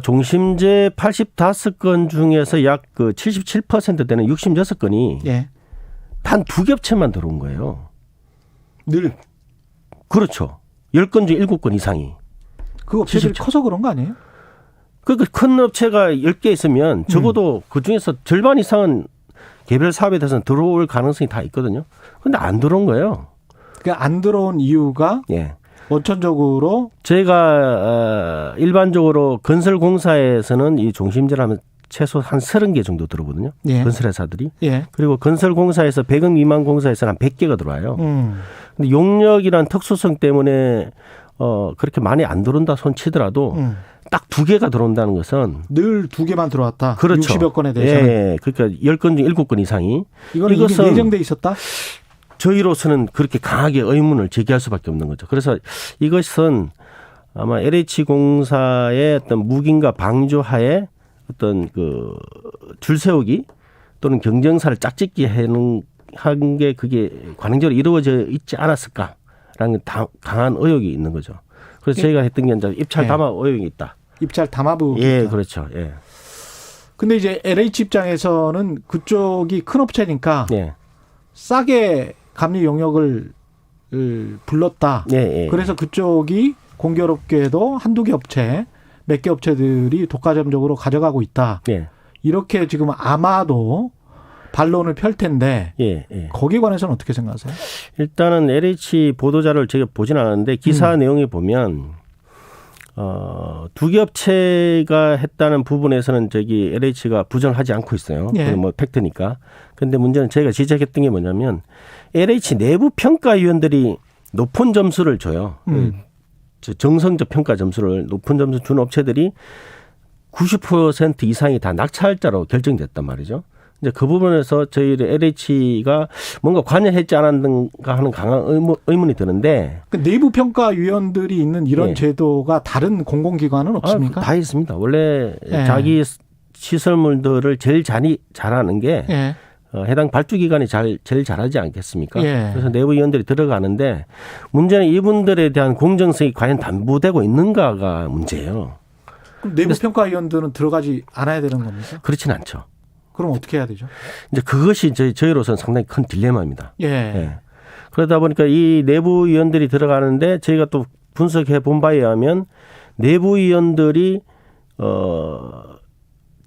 종심제 85건 중에서 약 그 77% 되는 66건이 예. 단 2개 업체만 들어온 거예요. 늘. 그렇죠. 10건 중 7건 이상이. 그 업체들이 커서 그런 거 아니에요? 그러니까 큰 업체가 10개 있으면 적어도 그중에서 절반 이상은 개별 사업에 대해서는 들어올 가능성이 다 있거든요. 그런데 안 들어온 거예요. 그러니까 안 들어온 이유가 예. 원천적으로 저희가 일반적으로 건설공사에서는 이 종심제를 하면 최소 한 30개 정도 들어오거든요. 예. 건설회사들이. 예. 그리고 건설공사에서 100억 미만 공사에서는 한 100개가 들어와요. 근데 용역이란 특수성 때문에 그렇게 많이 안 들어온다 손 치더라도 딱 2개가 들어온다는 것은 늘 2개만 들어왔다. 그렇죠. 60여 건에 대해서는. 예. 그러니까 10건 중 7건 이상이. 이거는 이미 내정돼 있었다? 저희로서는 그렇게 강하게 의문을 제기할 수밖에 없는 거죠. 그래서 이것은 아마 LH공사의 어떤 묵인과 방조하에 어떤 그 줄세우기 또는 경쟁사를 짝짓기 한 게 그게 관행적으로 이루어져 있지 않았을까라는 강한 의혹이 있는 거죠. 그래서 저희가 했던 게 이제 입찰 담화 의혹이 있다. 입찰 담화부. 예, 그렇죠. 예. 근데 이제 LH 입장에서는 그쪽이 큰 업체니까 예. 싸게 감리 용역을 불렀다. 예, 예. 그래서 그쪽이 공기업계도 한두 개 업체, 몇 개 업체들이 독과점적으로 가져가고 있다. 예. 이렇게 지금 아마도 반론을 펼 텐데 예, 예. 거기에 관해서는 어떻게 생각하세요? 일단은 LH 보도자료를 제가 보진 않았는데 기사 내용에 보면 2개 업체가 했다는 부분에서는 저기 LH가 부정하지 않고 있어요. 예. 뭐 팩트니까. 그런데 문제는 제가 지적했던 게 뭐냐면 LH 내부 평가위원들이 높은 점수를 줘요. 정성적 평가 점수를 높은 점수 준 업체들이 90% 이상이 다 낙찰자로 결정됐단 말이죠. 이제 그 부분에서 저희 LH가 뭔가 관여했지 않았는가 하는 강한 의문이 드는데. 그 내부 평가위원들이 있는 이런 제도가 다른 공공기관은 없습니까? 다 있습니다. 원래 예. 자기 시설물들을 제일 잘하는 게 해당 발주기관이 제일 잘하지 않겠습니까? 예. 그래서 내부 위원들이 들어가는데 문제는 이분들에 대한 공정성이 과연 담보되고 있는가가 문제예요. 그럼 내부 평가위원들은 들어가지 않아야 되는 겁니까? 그렇진 않죠. 그럼 어떻게 해야 되죠? 이제 그것이 저희로서는 상당히 큰 딜레마입니다. 예. 예. 그러다 보니까 이 내부 위원들이 들어가는데 저희가 또 분석해 본 바에 의하면 내부 위원들이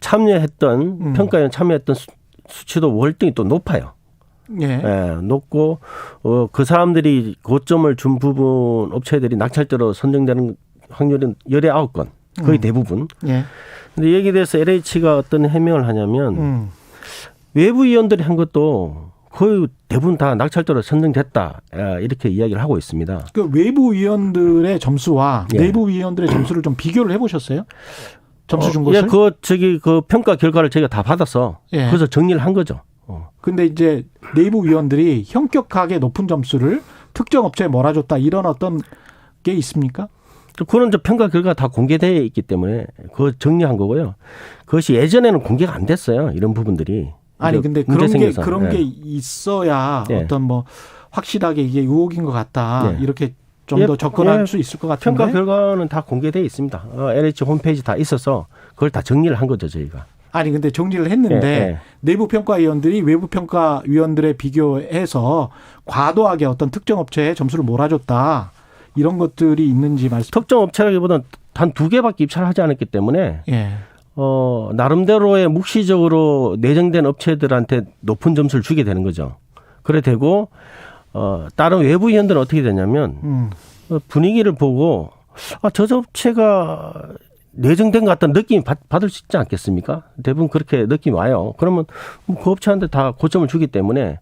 참여했던 평가위원 참여했던 수치도 월등히 또 높아요. 예. 예, 높고 그 사람들이 고점을 준 부분 업체들이 낙찰자로 선정되는 확률은 19건 거의 대부분. 예. 근데 여기에 대해서 LH가 어떤 해명을 하냐면 외부 위원들이 한 것도 거의 대부분 다 낙찰자로 선정됐다 이렇게 이야기를 하고 있습니다. 그 외부 위원들의 점수와 예. 내부 위원들의 점수를 좀 비교를 해보셨어요? 점수 준 것을? 예, 그 평가 결과를 저희가 다 받아서 예. 그래서 정리를 한 거죠. 근데 이제 내부 위원들이 현격하게 높은 점수를 특정 업체에 몰아줬다 이런 어떤 게 있습니까? 그런 평가 결과가 다 공개되어 있기 때문에 그거 정리한 거고요. 그것이 예전에는 공개가 안 됐어요. 이런 부분들이. 아니 근데 그런 게 있어야 예. 어떤 뭐 확실하게 이게 의혹인 것 같다 예. 이렇게 좀 더 접근할 수 있을 것 같은데. 평가 결과는 다 공개되어 있습니다. LH 홈페이지 다 있어서 그걸 다 정리를 한 거죠 저희가. 아니 근데 정리를 했는데 예. 내부 평가위원들이 외부 평가위원들에 비교해서 과도하게 어떤 특정 업체에 점수를 몰아줬다 이런 것들이 있는지 말씀. 특정 업체라기보다는 단 2개밖에 입찰을 하지 않았기 때문에 예. 나름대로의 묵시적으로 내정된 업체들한테 높은 점수를 주게 되는 거죠. 그래 되고 다른 외부 위원들은 어떻게 되냐면 분위기를 보고 저 업체가 내정된 것 같다는 느낌이 받을 수 있지 않겠습니까? 대부분 그렇게 느낌이 와요. 그러면 그 업체한테 다 고점을 주기 때문에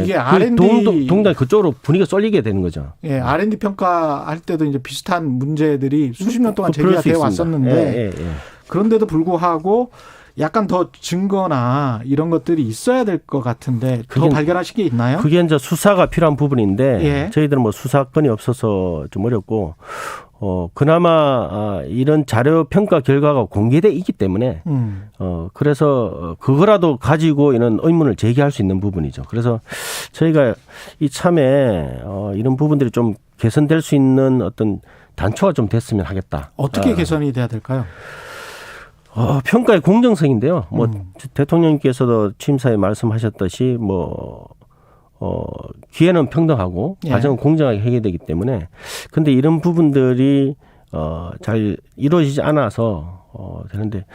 이게 R&D 동당 그쪽으로 분위기가 쏠리게 되는 거죠. 예, R&D 평가할 때도 이제 비슷한 문제들이 수십 년 동안 제기가 되어 왔었는데 그런데도 불구하고 약간 더 증거나 이런 것들이 있어야 될 것 같은데 더 발견하신 게 있나요? 그게 이제 수사가 필요한 부분인데 예. 저희들은 뭐 수사건이 없어서 좀 어렵고 그나마 이런 자료 평가 결과가 공개돼 있기 때문에 그래서 그거라도 가지고 이런 의문을 제기할 수 있는 부분이죠. 그래서 저희가 이참에 이런 부분들이 좀 개선될 수 있는 어떤 단초가 좀 됐으면 하겠다. 어떻게 개선이 돼야 될까요? 평가의 공정성인데요. 뭐 대통령께서도 취임사에 말씀하셨듯이 기회는 평등하고 예. 과정은 공정하게 해결되기 때문에 근데 이런 부분들이 잘 이루어지지 않아서 되는데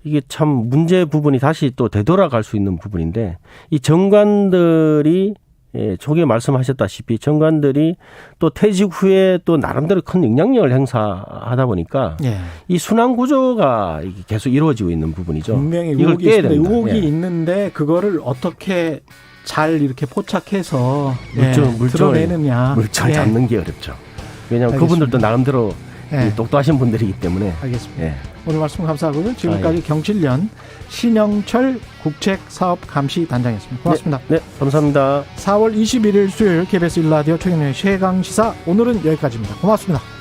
이게 참 문제 부분이 다시 또 되돌아갈 수 있는 부분인데 이 정관들이 초기에 말씀하셨다시피 정관들이 또 퇴직 후에 또 나름대로 큰 영향력을 행사하다 보니까 예. 이 순환 구조가 계속 이루어지고 있는 부분이죠. 분명히 이걸 의혹이 깨야 있는데 됩니다. 의혹이 예. 있는데 그거를 어떻게 잘 이렇게 포착해서 물증을 드러내느냐. 물증을 잡는 게 어렵죠. 왜냐하면 알겠습니다. 그분들도 나름대로 예. 똑똑하신 분들이기 때문에. 알겠습니다. 예. 오늘 말씀 감사하고요. 지금까지 경실련 신영철 국책사업감시단장이었습니다. 고맙습니다. 네, 감사합니다. 4월 21일 수요일 KBS 1라디오 최경영의 최강시사 오늘은 여기까지입니다. 고맙습니다.